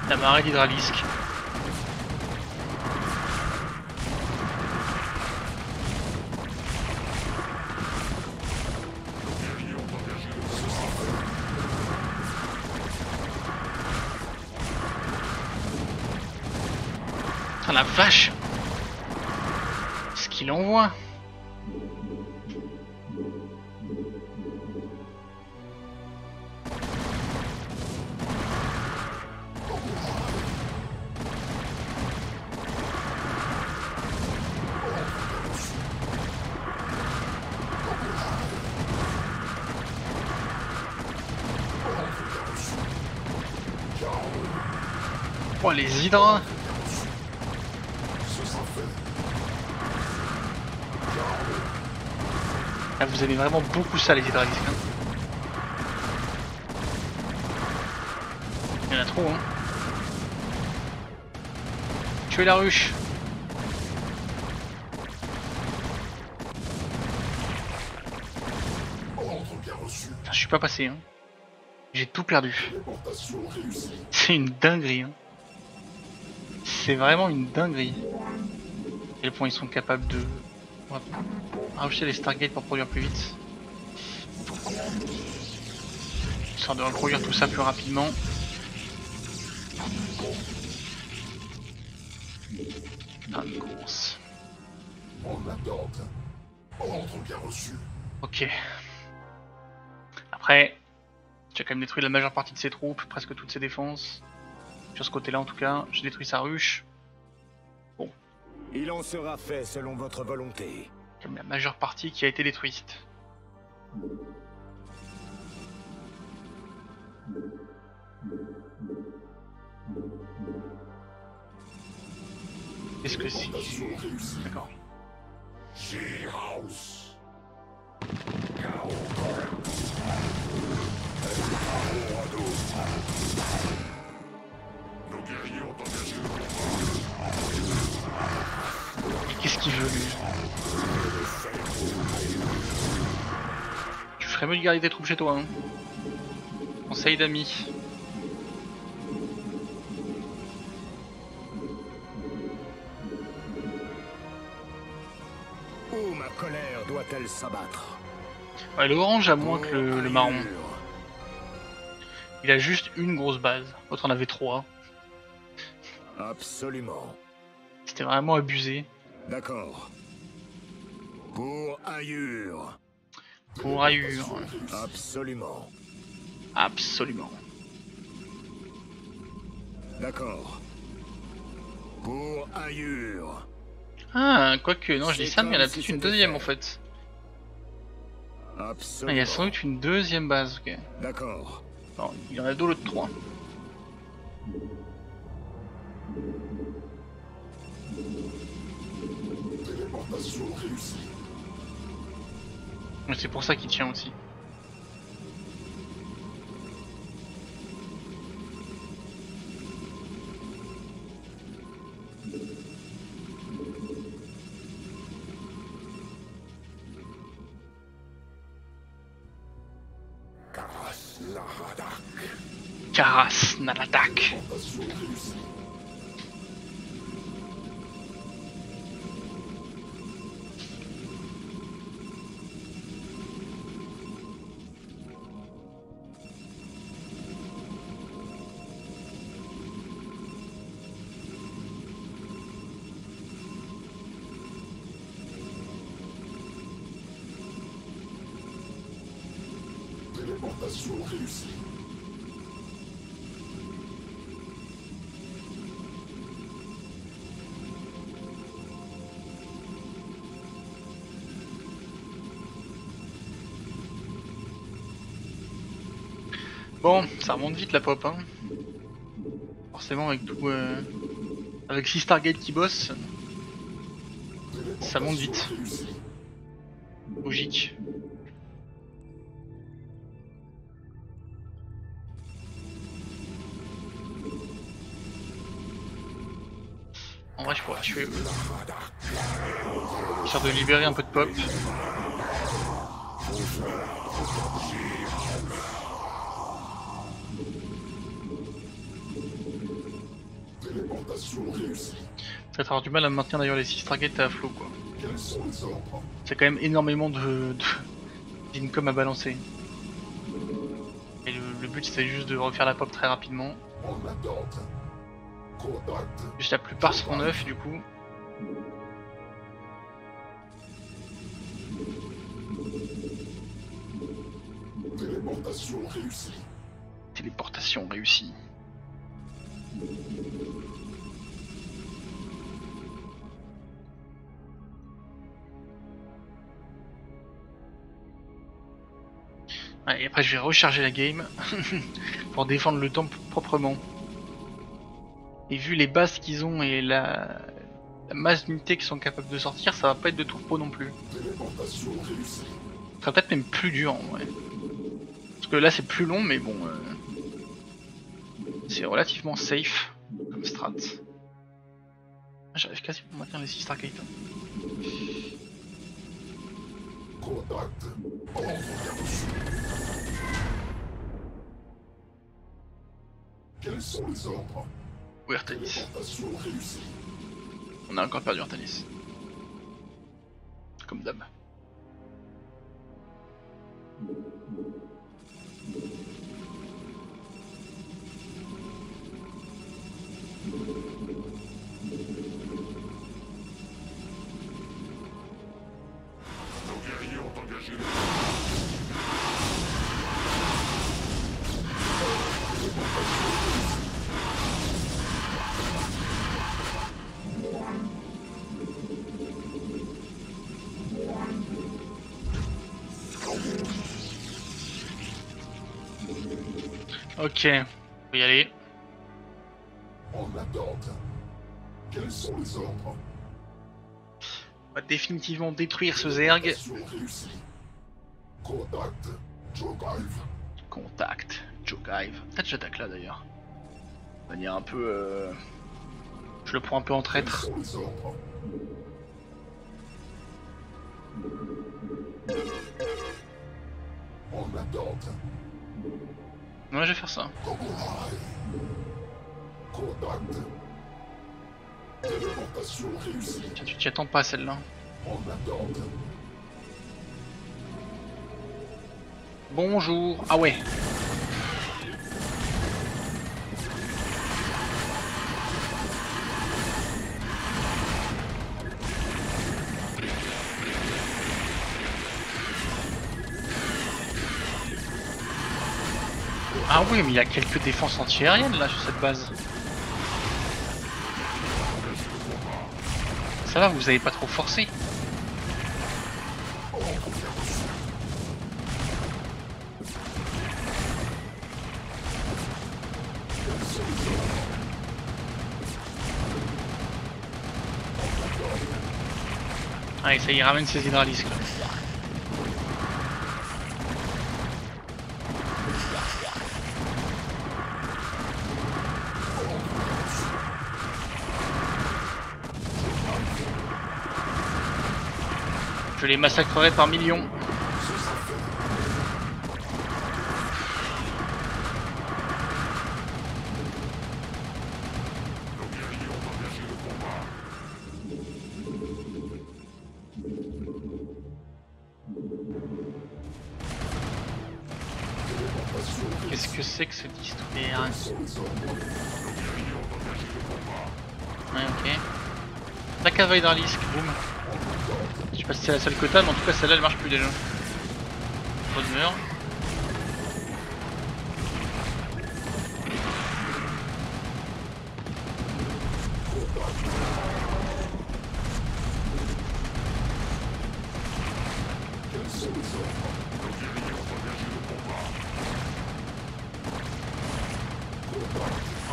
La marée d'hydralisque. Ah la vache! Ce qu'il envoie! Oh les hydres! Là vous avez vraiment beaucoup ça les hydralisques. Hein. Il y en a trop hein. Tuez la ruche! Putain, je suis pas passé hein. J'ai tout perdu. C'est une dinguerie hein. C'est vraiment une dinguerie. À quel point ils sont capables de rajouter les Stargates pour produire plus vite. Histoire de reproduire tout ça plus rapidement. Ah, une course. Ok. Après, j'ai quand même détruit la majeure partie de ses troupes, presque toutes ses défenses. Sur ce côté-là en tout cas, j'ai détruit sa ruche. Bon. Il en sera fait selon votre volonté. Comme la majeure partie qui a été détruite. Est-ce que si... D'accord. Qu'est-ce qu'il veut lui? Tu ferais mieux de garder tes troupes chez toi hein. Conseil d'amis. Où ma colère doit-elle s'abattre? Ouais, le orange a moins que le marron. Il a juste une grosse base. L'autre en avait 3. Absolument. C'était vraiment abusé. D'accord. Pour Ayur. Pour Ayur. Absolument. Absolument. D'accord. Pour Ayur. Ah, quoique, non, je dis ça, mais il y en a peut-être une deuxième en fait. Ah, il y a sans doute une deuxième base, ok. D'accord. Non, il y en a deux, l'autre 3. Mais c'est pour ça qu'il tient aussi. Karas Naladak. Téléportation réussie. Bon, ça remonte vite la pop, hein. Forcément avec tout... Avec 6 Stargate qui bossent, ça monte vite. Logique. En vrai je pourrais tuer eux. Histoire de libérer un peu de pop. Peut-être avoir du mal à maintenir d'ailleurs les 6 targets à flot quoi. C'est quand même énormément d'income à balancer. Et le but c'est juste de refaire la pop très rapidement. Juste la plupart seront neufs du coup. Téléportation réussie. Téléportation réussie. Ouais, et après je vais recharger la game pour défendre le temple proprement. Et vu les bases qu'ils ont et la masse d'unités qui sont capables de sortir, ça va pas être de tout pro non plus. Ça sera peut-être même plus dur en vrai. Parce que là c'est plus long mais bon c'est relativement safe comme strat. J'arrive quasiment à maintenir les 6 Stargate. Contact. Quels sont les ordres? Où est Artanis? Téléportation réussie. On a encore perdu Artanis. Comme d'hab. Nos guerriers ont engagé le... Ok, faut y aller. En attente. Quels sont les ordres? On va définitivement détruire ce Zerg. Téléportation réussie. Contact. Jogive. Contact, Jogive. Peut-être j'attaque là d'ailleurs. De manière un peu... Je le prends un peu en Quels traître. sont les ordres? En attente. Ouais, je vais faire ça. Contact. Téléportation réussie. Tiens, tu t'y attends pas celle-là. En attente. Bonjour. Ah ouais. Ah oui, mais il y a quelques défenses anti-aériennes là sur cette base. Ça va, vous avez pas trop forcé. Allez, ça y ramène ses hydralisques là. Je les massacrerai par millions. Qu'est-ce que c'est que ce destroyer? Ouais, ok. La cave hydralisque, boum. Je sais pas si c'est la seule que t'as, mais en tout cas celle-là elle marche plus déjà. Bonne meur.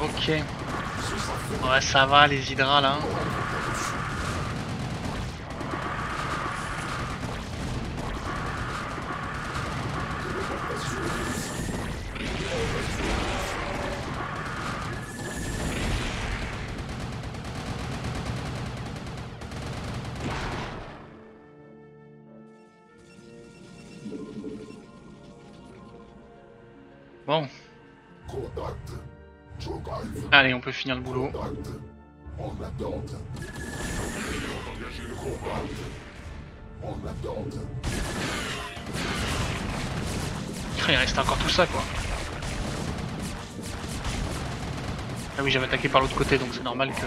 Ok. Ouais, ça va les hydras là. Bon. Allez, on peut finir le boulot. Il reste encore tout ça quoi. Ah oui, j'avais attaqué par l'autre côté donc c'est normal que...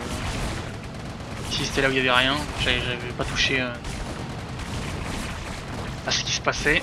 Si c'était là où il y avait rien, j'avais pas touché à ce qui se passait.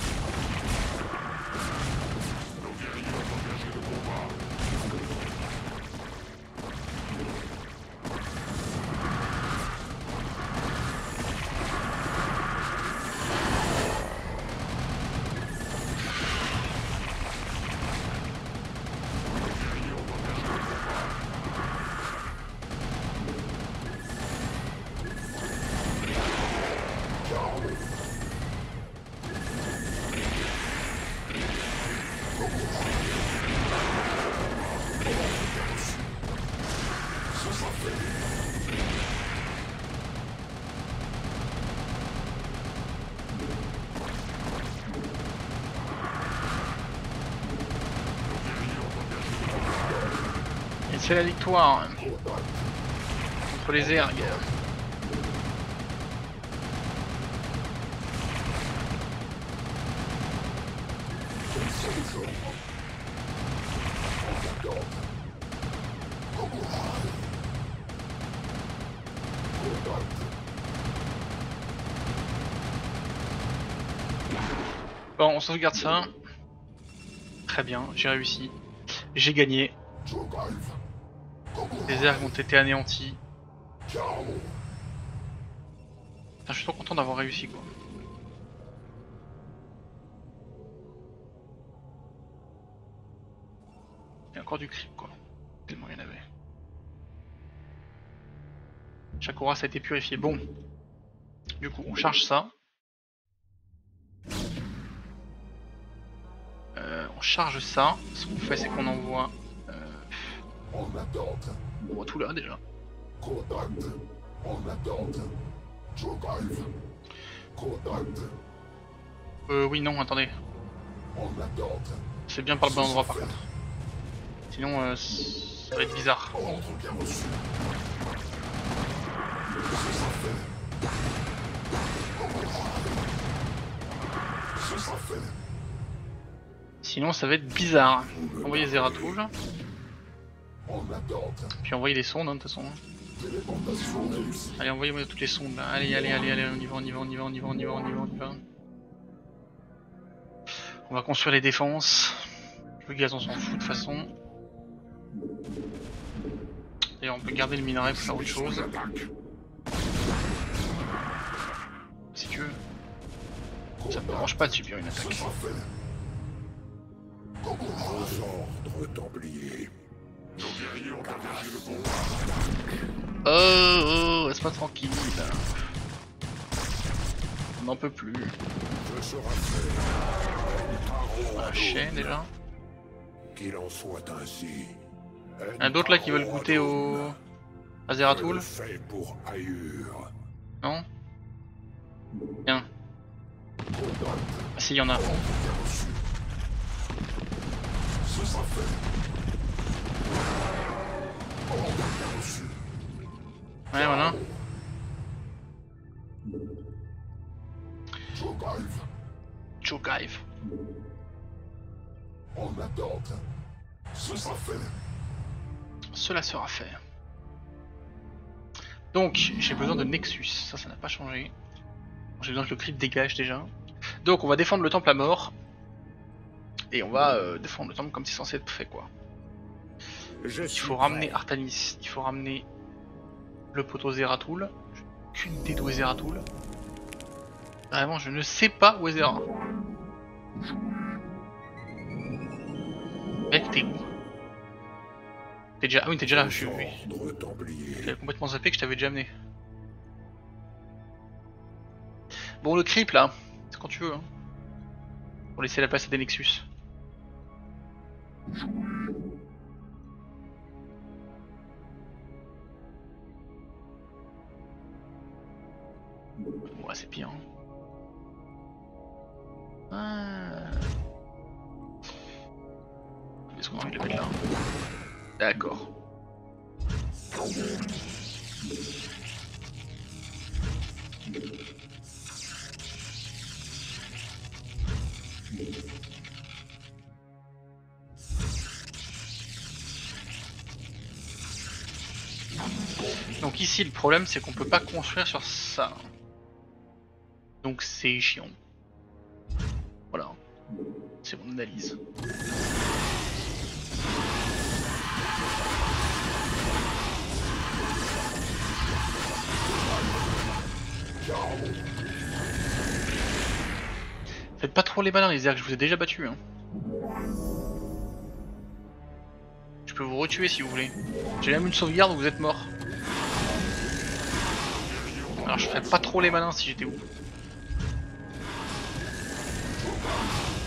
Et c'est la victoire contre les ergs. Bon, on sauvegarde ça. Très bien, j'ai réussi. J'ai gagné. Les ergs ont été anéantis. Putain, je suis trop content d'avoir réussi quoi. Il y a encore du creep quoi. Tellement il y en avait. Chaque aura ça a été purifié. Bon. Du coup, on charge ça. On charge ça. Ce qu'on fait, c'est qu'on envoie. On voit tout là déjà. Oui, non, attendez. C'est bien par le bon endroit par contre. Sinon, ça va être bizarre. Sinon ça va être bizarre. Envoyer Zeratul. Puis envoyer des sondes hein, de toute façon. Allez, envoyez-moi toutes les sondes là. Allez, allez, allez, allez, on y va, on y va, on y va, on y va, on y va, on y va, on y va. On va construire les défenses. Le gaz on s'en fout de toute façon. D'ailleurs on peut garder le minerai pour faire autre chose. Si tu veux. Ça me dérange pas de subir une attaque. Oh, laisse-moi tranquille. On n'en peut plus. Un chien déjà. Qu'il en soit ainsi. Il y en a d'autres là qui veulent goûter au... à Zeratul. Non? Bien. Ah si, il y en a. Ouais, voilà. Cho'Gath. Cela sera fait. Donc, j'ai besoin de Nexus. Ça n'a pas changé. J'ai besoin que le creep dégage déjà. Donc, on va défendre le temple à mort. Et on va défendre le temple comme c'est censé être fait, quoi. Il faut ramener Artanis. Il faut ramener le poteau Zeratul. Je n'ai aucune idée d'où est Zeratul. Vraiment, je ne sais pas où est Zera. Mec, t'es où? T'es déjà... Ah oui, t'es déjà là, je suis... Ordre templier. J'avais complètement zappé que je t'avais déjà amené. Bon, le creep là, c'est quand tu veux. Hein. Pour laisser la place à des Nexus. Ouais, c'est pire. Hein. Ah. Est-ce qu'on a envie de le mettre là? D'accord. Donc ici le problème c'est qu'on peut pas construire sur ça. Donc c'est chiant. Voilà. C'est mon analyse. Faites pas trop les malins les ergs, je vous ai déjà battu hein. Je peux vous retuer si vous voulez. J'ai même une sauvegarde où vous êtes mort. Alors je ferais pas trop les malins si j'étais vous.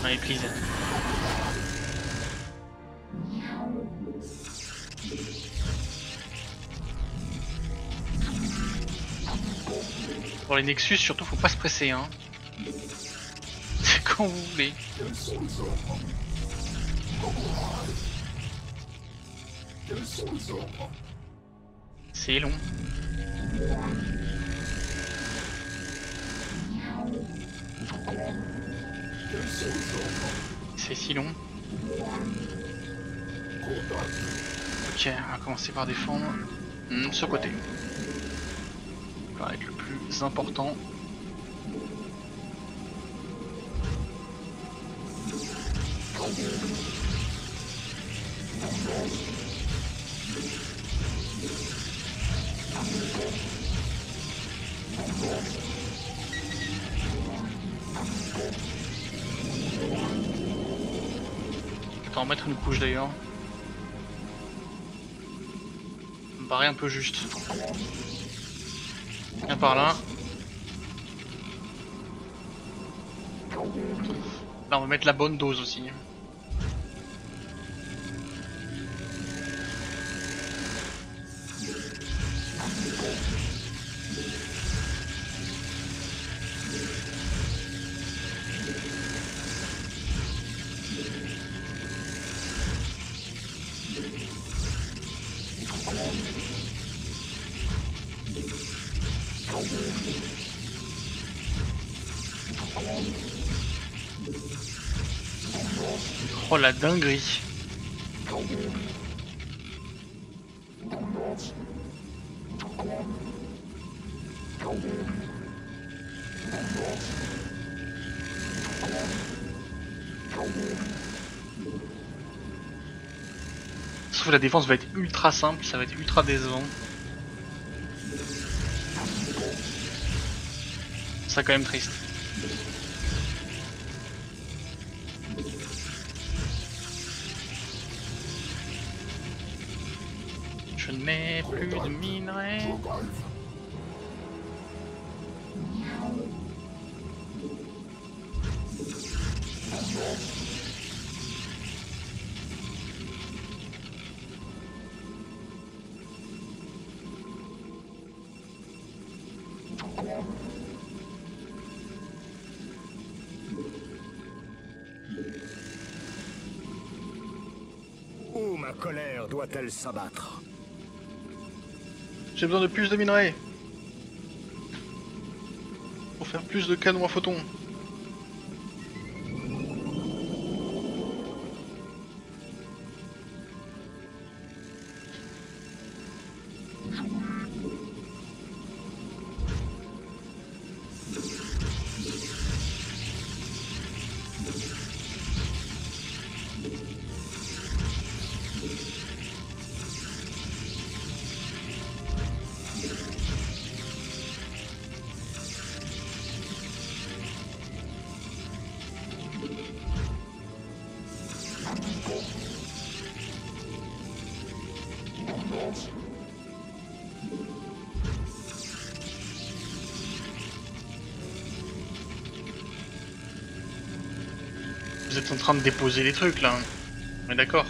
Allez please. Pour les Nexus surtout faut pas se presser hein. C'est quand vous voulez. C'est long. C'est si long. Ok, on va commencer par défendre ce côté. Ça va être le plus important. Je vais en mettre une couche d'ailleurs. Ça me paraît un peu juste. Viens par là. Là on va mettre la bonne dose aussi. Oh la dinguerie. Sauf que la défense va être ultra simple, ça va être ultra décevant. C'est quand même triste. Je ne mets plus de minerais. Où ma colère doit-elle s'abattre? J'ai besoin de plus de minerais. Pour faire plus de canons à photons. Vous êtes en train de déposer les trucs là. On est d'accord.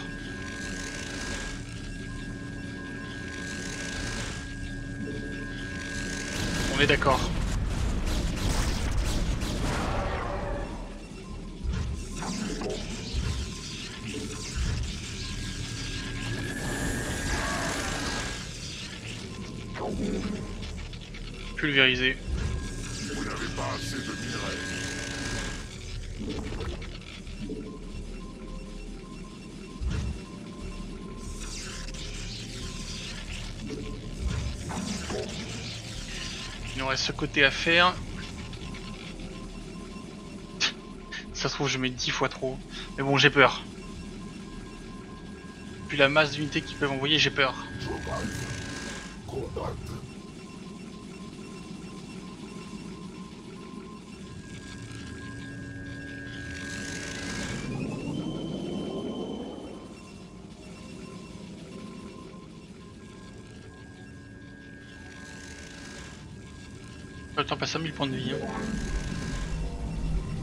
On est d'accord. Pulvérisé. Vous n'avez pas assez de minerais. Il nous reste ce côté à faire. Ça se trouve je mets 10 fois trop. Mais bon, j'ai peur. Puis la masse d'unités qu'ils peuvent envoyer, j'ai peur. Le temps passe à 1000 points de vie.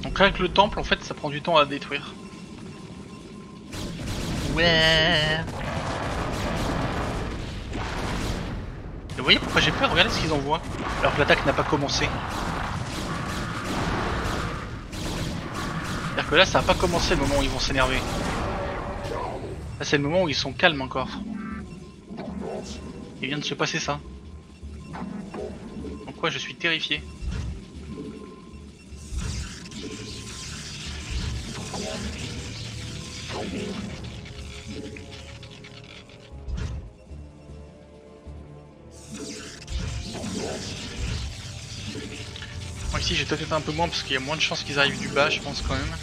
Donc rien que le temple, en fait, ça prend du temps à détruire. Ouais. Vous voyez pourquoi j'ai peur? Regardez ce qu'ils envoient. Alors que l'attaque n'a pas commencé. C'est-à-dire que là, ça n'a pas commencé le moment où ils vont s'énerver. Là, c'est le moment où ils sont calmes encore. Il vient de se passer ça. Donc ouais, je suis terrifié. Moi ici j'ai peut-être un peu moins parce qu'il y a moins de chances qu'ils arrivent du bas, je pense quand même.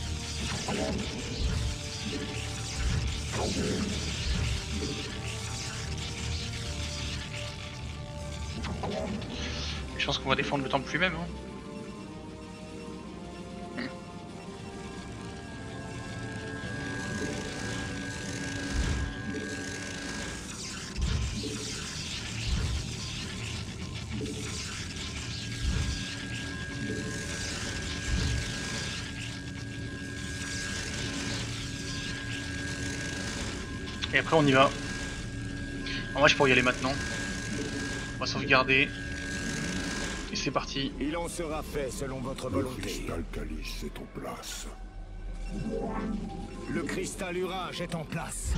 Je pense qu'on va défendre le temple lui-même. Hein. Et après on y va. En vrai je pourrais y aller maintenant. On va sauvegarder. Et c'est parti. Il en sera fait selon votre Le volonté. cristal calice est en place. Le cristal Urage est en place.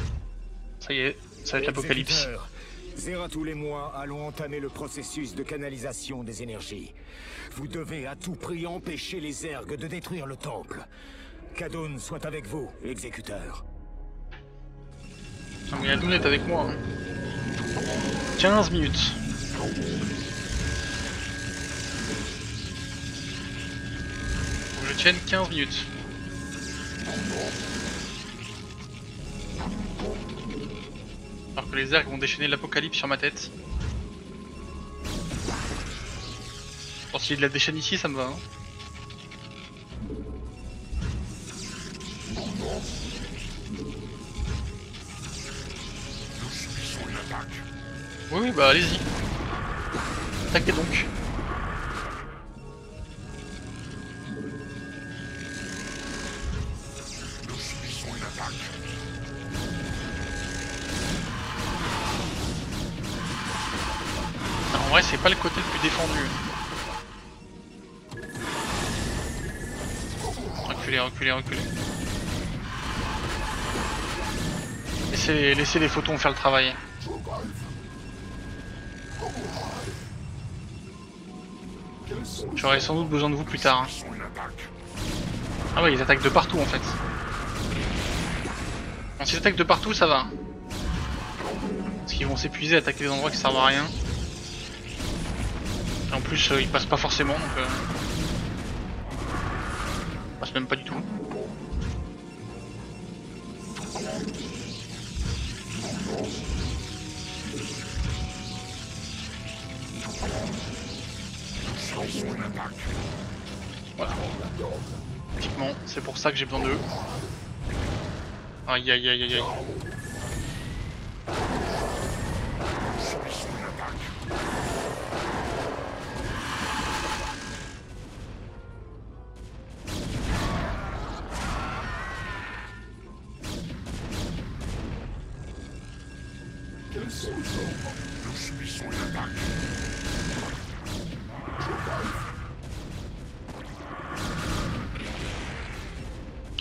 Ça y est, ça va être l'apocalypse. Exécuteur, Zeratul et moi allons entamer le processus de canalisation des énergies. Vous devez à tout prix empêcher les Zergs de détruire le temple. Khadon soit avec vous, exécuteur. Non mais Adoun est avec moi. Hein. 15 minutes. Faut que je tienne 15 minutes. Alors que les Zergs vont déchaîner l'apocalypse sur ma tête. Bon, s'il y a de la déchaîne ici, ça me va. Hein. Oui, bah allez-y. Attaquez donc. Nous subissons une attaque. Non, en vrai, c'est pas le côté le plus défendu. Reculez, reculez, reculez. Laissez les photons faire le travail. J'aurai sans doute besoin de vous plus tard. Hein. Ah ouais, ils attaquent de partout en fait. Bon, s'ils attaquent de partout, ça va. Parce qu'ils vont s'épuiser à attaquer des endroits qui servent à rien. Et en plus, ils passent pas forcément, donc... Ils passent même pas du tout. Voilà. Typiquement, c'est pour ça que j'ai besoin d'eux. Aïe aïe aïe aïe aïe.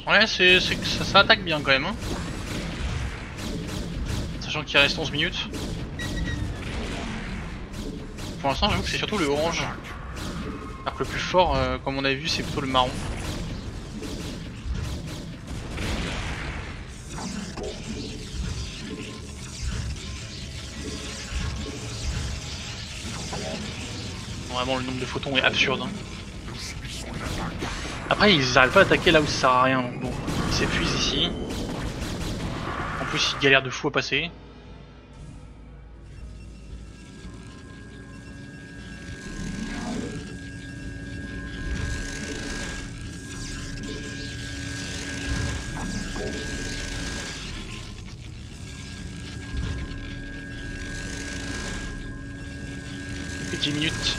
Ouais, ça attaque bien quand même. Hein. Sachant qu'il reste 11 minutes. Pour l'instant, j'avoue que c'est surtout le orange. Alors que le plus fort, comme on avait vu, c'est plutôt le marron. Vraiment, le nombre de photons est absurde. Hein. Après, ils n'arrêtent pas d'attaquer là où ça sert à rien. Donc bon, ils s'épuisent ici. En plus, ils galèrent de fou à passer. Et 10 minutes.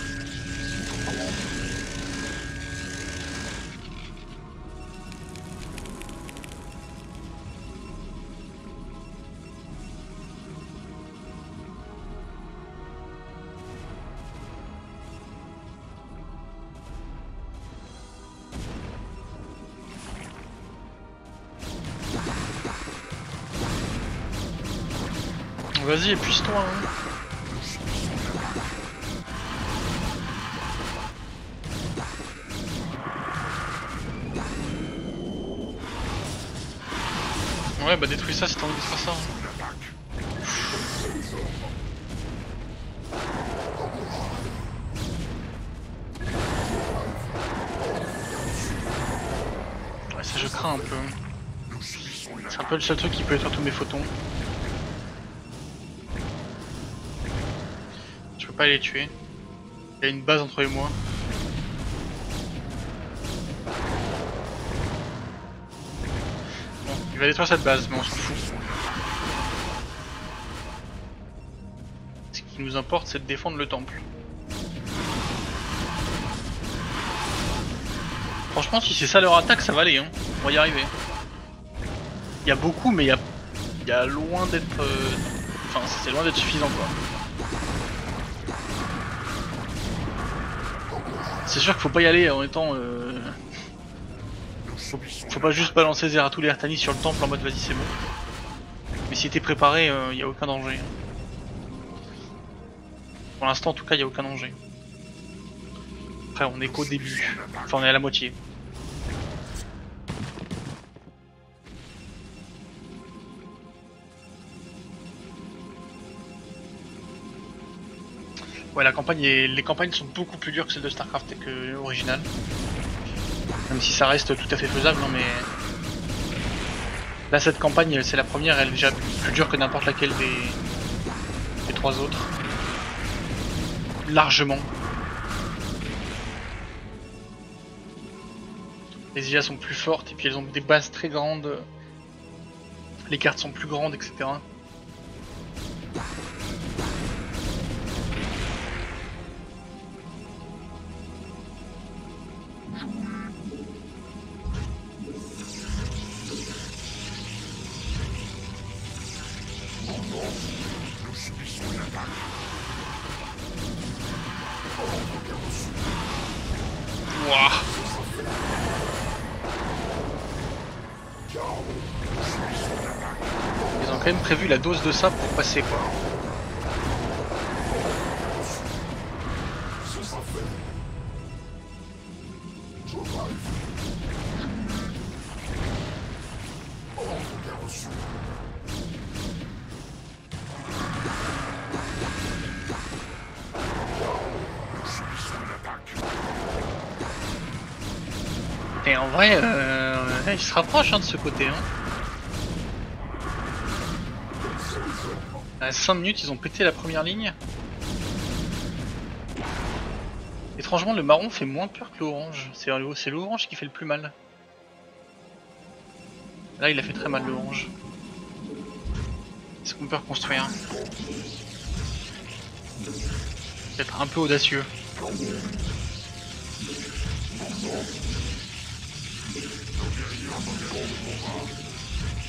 Vas-y, épuise-toi. Hein. Ouais, bah détruis ça si t'as envie de faire ça. Hein. Ouais, ça je crains un peu. C'est un peu le seul truc qui peut être tous mes photons. Je peux pas les tuer. Il y a une base entre eux et moi. Bon, il va détruire cette base, mais on s'en fout. Ce qui nous importe, c'est de défendre le temple. Franchement, si c'est ça leur attaque, ça va aller. Hein. On va y arriver. Il y a beaucoup, mais il y a loin d'être... Enfin, c'est loin d'être suffisant, quoi. C'est sûr qu'il faut pas y aller en étant... Faut pas juste balancer Zeratul et Ertanis sur le temple en mode vas-y c'est bon. Mais si t'es préparé, y a aucun danger. Pour l'instant en tout cas y a aucun danger. Après on est qu'au début. Enfin on est à la moitié. Ouais, les campagnes sont beaucoup plus dures que celles de StarCraft et que l'original. Même si ça reste tout à fait faisable, non mais... Là cette campagne, c'est la première, elle est déjà plus dure que n'importe laquelle des trois autres. Largement. Les IA sont plus fortes et puis elles ont des bases très grandes. Les cartes sont plus grandes, etc. Wouah. Ils ont quand même prévu la dose de ça pour passer quoi. Et en vrai, ils se rapprochent hein, de ce côté. Hein. À 5 minutes, ils ont pété la première ligne. Étrangement, le marron fait moins peur que l'orange. C'est l'orange qui fait le plus mal. Là, il a fait très mal l'orange. Est-ce qu'on peut reconstruire? Peut-être un peu audacieux.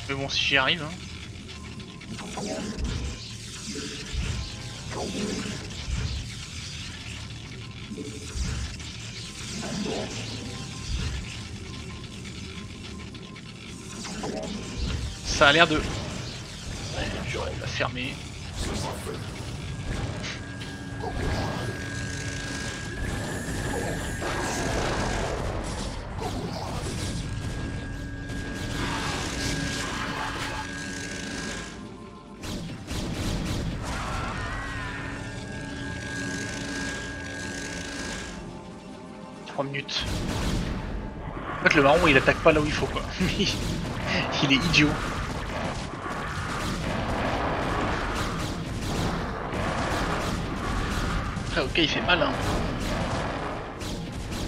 Mais bon, si j'y arrive. Hein. Ça a l'air de... Ouais, j'aurais dû la fermer. Minutes. En fait le marron il attaque pas là où il faut quoi. Il est idiot. Après ok il fait mal hein.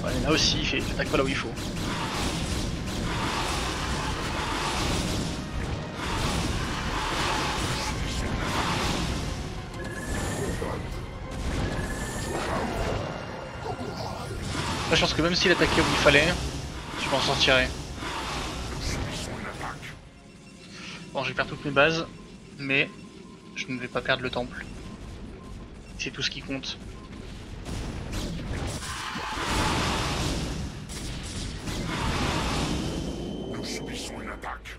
Ouais, là aussi il attaque pas là où il faut. Là, je pense que même s'il attaquait où il fallait, je m'en sortirais. Bon, je vais perdre toutes mes bases, mais je ne vais pas perdre le temple. C'est tout ce qui compte. Nous subissons une attaque.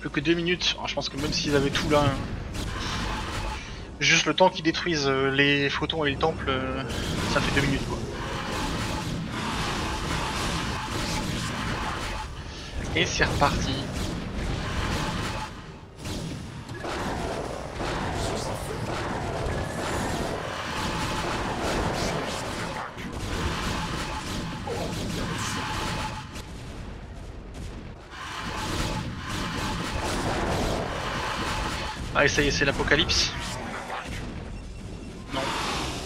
Plus que 2 minutes. Alors, je pense que même s'ils avaient tout là... Juste le temps qu'ils détruisent les photons et le temple, ça fait 2 minutes quoi. Et c'est reparti. Allez ça y est c'est l'apocalypse. Non.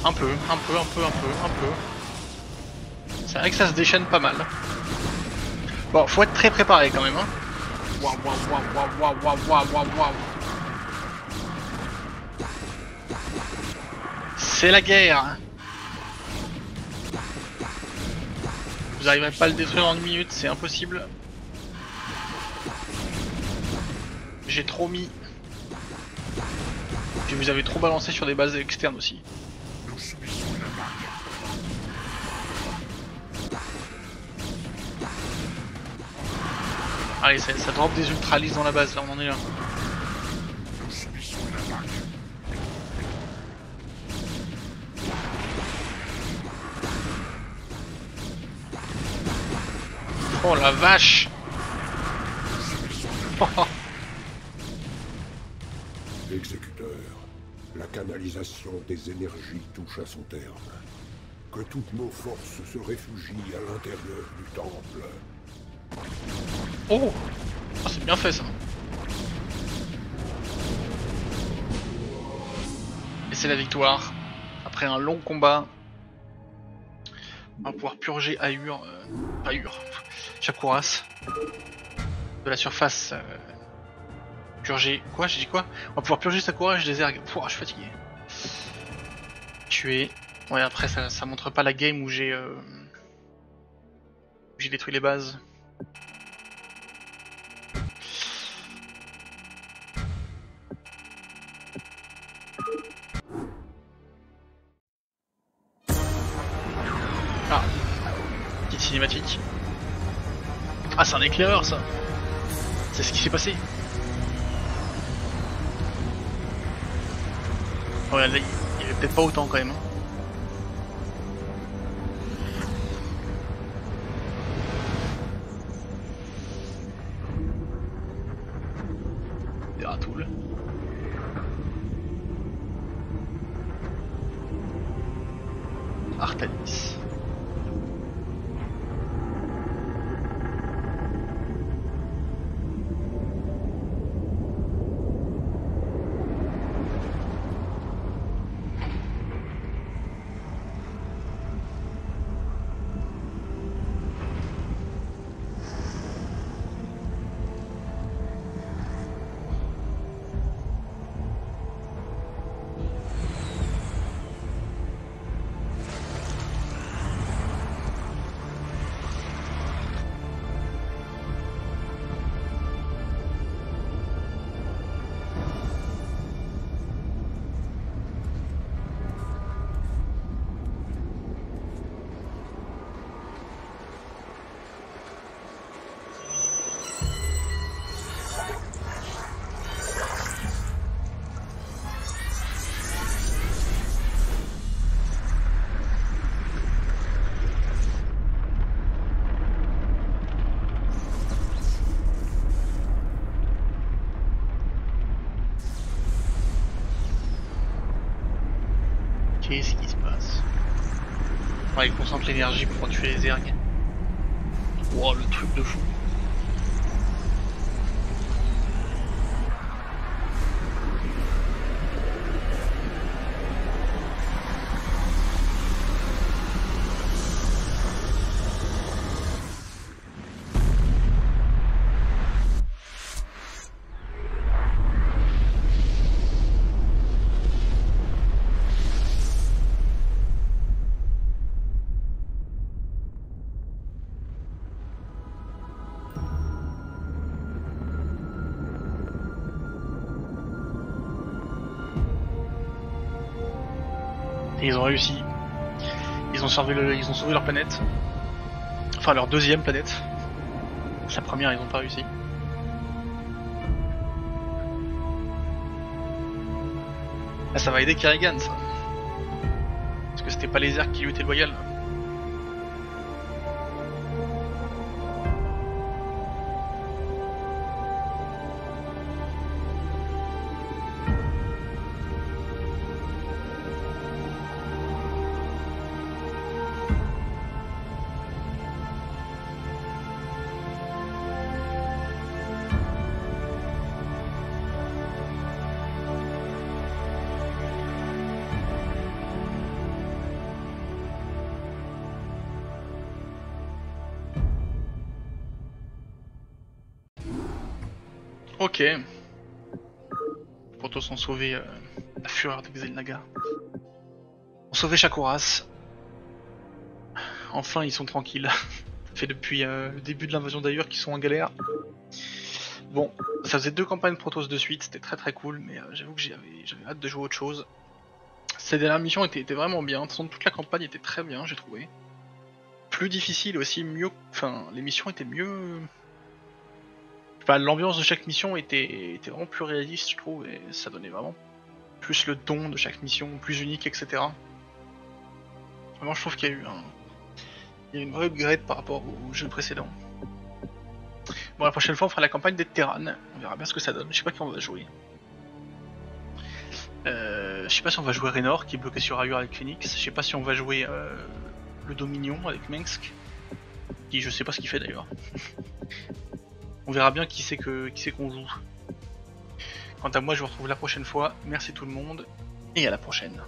Un peu. C'est vrai que ça se déchaîne pas mal. Bon, faut être très préparé quand même hein. Waouh. C'est la guerre. Vous arriverez pas à le détruire en 1 minute, c'est impossible. J'ai trop mis. Puis vous avez trop balancé sur des bases externes aussi. Nous subissons une attaque. Allez, ça drop des ultralistes dans la base, là on en est là. Nous subissons une attaque. Oh la vache. Exécuteur, la canalisation des énergies touche à son terme. Que toutes nos forces se réfugient à l'intérieur du temple. Oh, oh c'est bien fait ça. Et c'est la victoire. Après un long combat, on va pouvoir purger Shakuras de la surface. Purger. Quoi? J'ai dit quoi? On va pouvoir purger Sakura des ergs. Pouah, je suis fatigué. Tuer. Ouais, après ça montre pas la game où j'ai détruit les bases. Ah, petite cinématique. Ah, c'est un éclaireur ça. C'est ce qui s'est passé. Ouais, là, il y avait peut-être pas autant quand même. Des ratoules. Artanis. Qu'est-ce qui se passe? Ouais, il concentre l'énergie pour tuer les ergs. Wow, le truc de fou. Et ils ont réussi. Ils ont sauvé leur planète. Enfin leur deuxième planète. La première ils ont pas réussi. Là ça va aider Kerrigan ça. Parce que c'était pas les Zerg qui lui étaient loyaux. Ok. Les Protoss ont sauvé la fureur de Xel'Naga. Ont sauvé Shakuras. Enfin ils sont tranquilles. Ça fait depuis le début de l'invasion d'ailleurs qu'ils sont en galère. Bon, ça faisait 2 campagnes Protoss de suite, c'était très cool, mais j'avoue que j'avais hâte de jouer autre chose. Cette dernière mission était vraiment bien, de toute façon toute la campagne était très bien j'ai trouvé. Plus difficile aussi, mieux, enfin les missions étaient mieux... Enfin, l'ambiance de chaque mission était vraiment plus réaliste je trouve, et ça donnait vraiment plus le ton de chaque mission, plus unique, etc. Vraiment je trouve qu'il y a eu une vraie upgrade par rapport au jeu précédent. Bon, la prochaine fois on fera la campagne des Terran, on verra bien ce que ça donne, je sais pas qui on va jouer. Je sais pas si on va jouer Raynor qui est bloqué sur Ayur avec Phoenix, je sais pas si on va jouer le Dominion avec Mengsk, qui je sais pas ce qu'il fait d'ailleurs. On verra bien qui c'est qu'on joue. Quant à moi je vous retrouve la prochaine fois, merci tout le monde, et à la prochaine.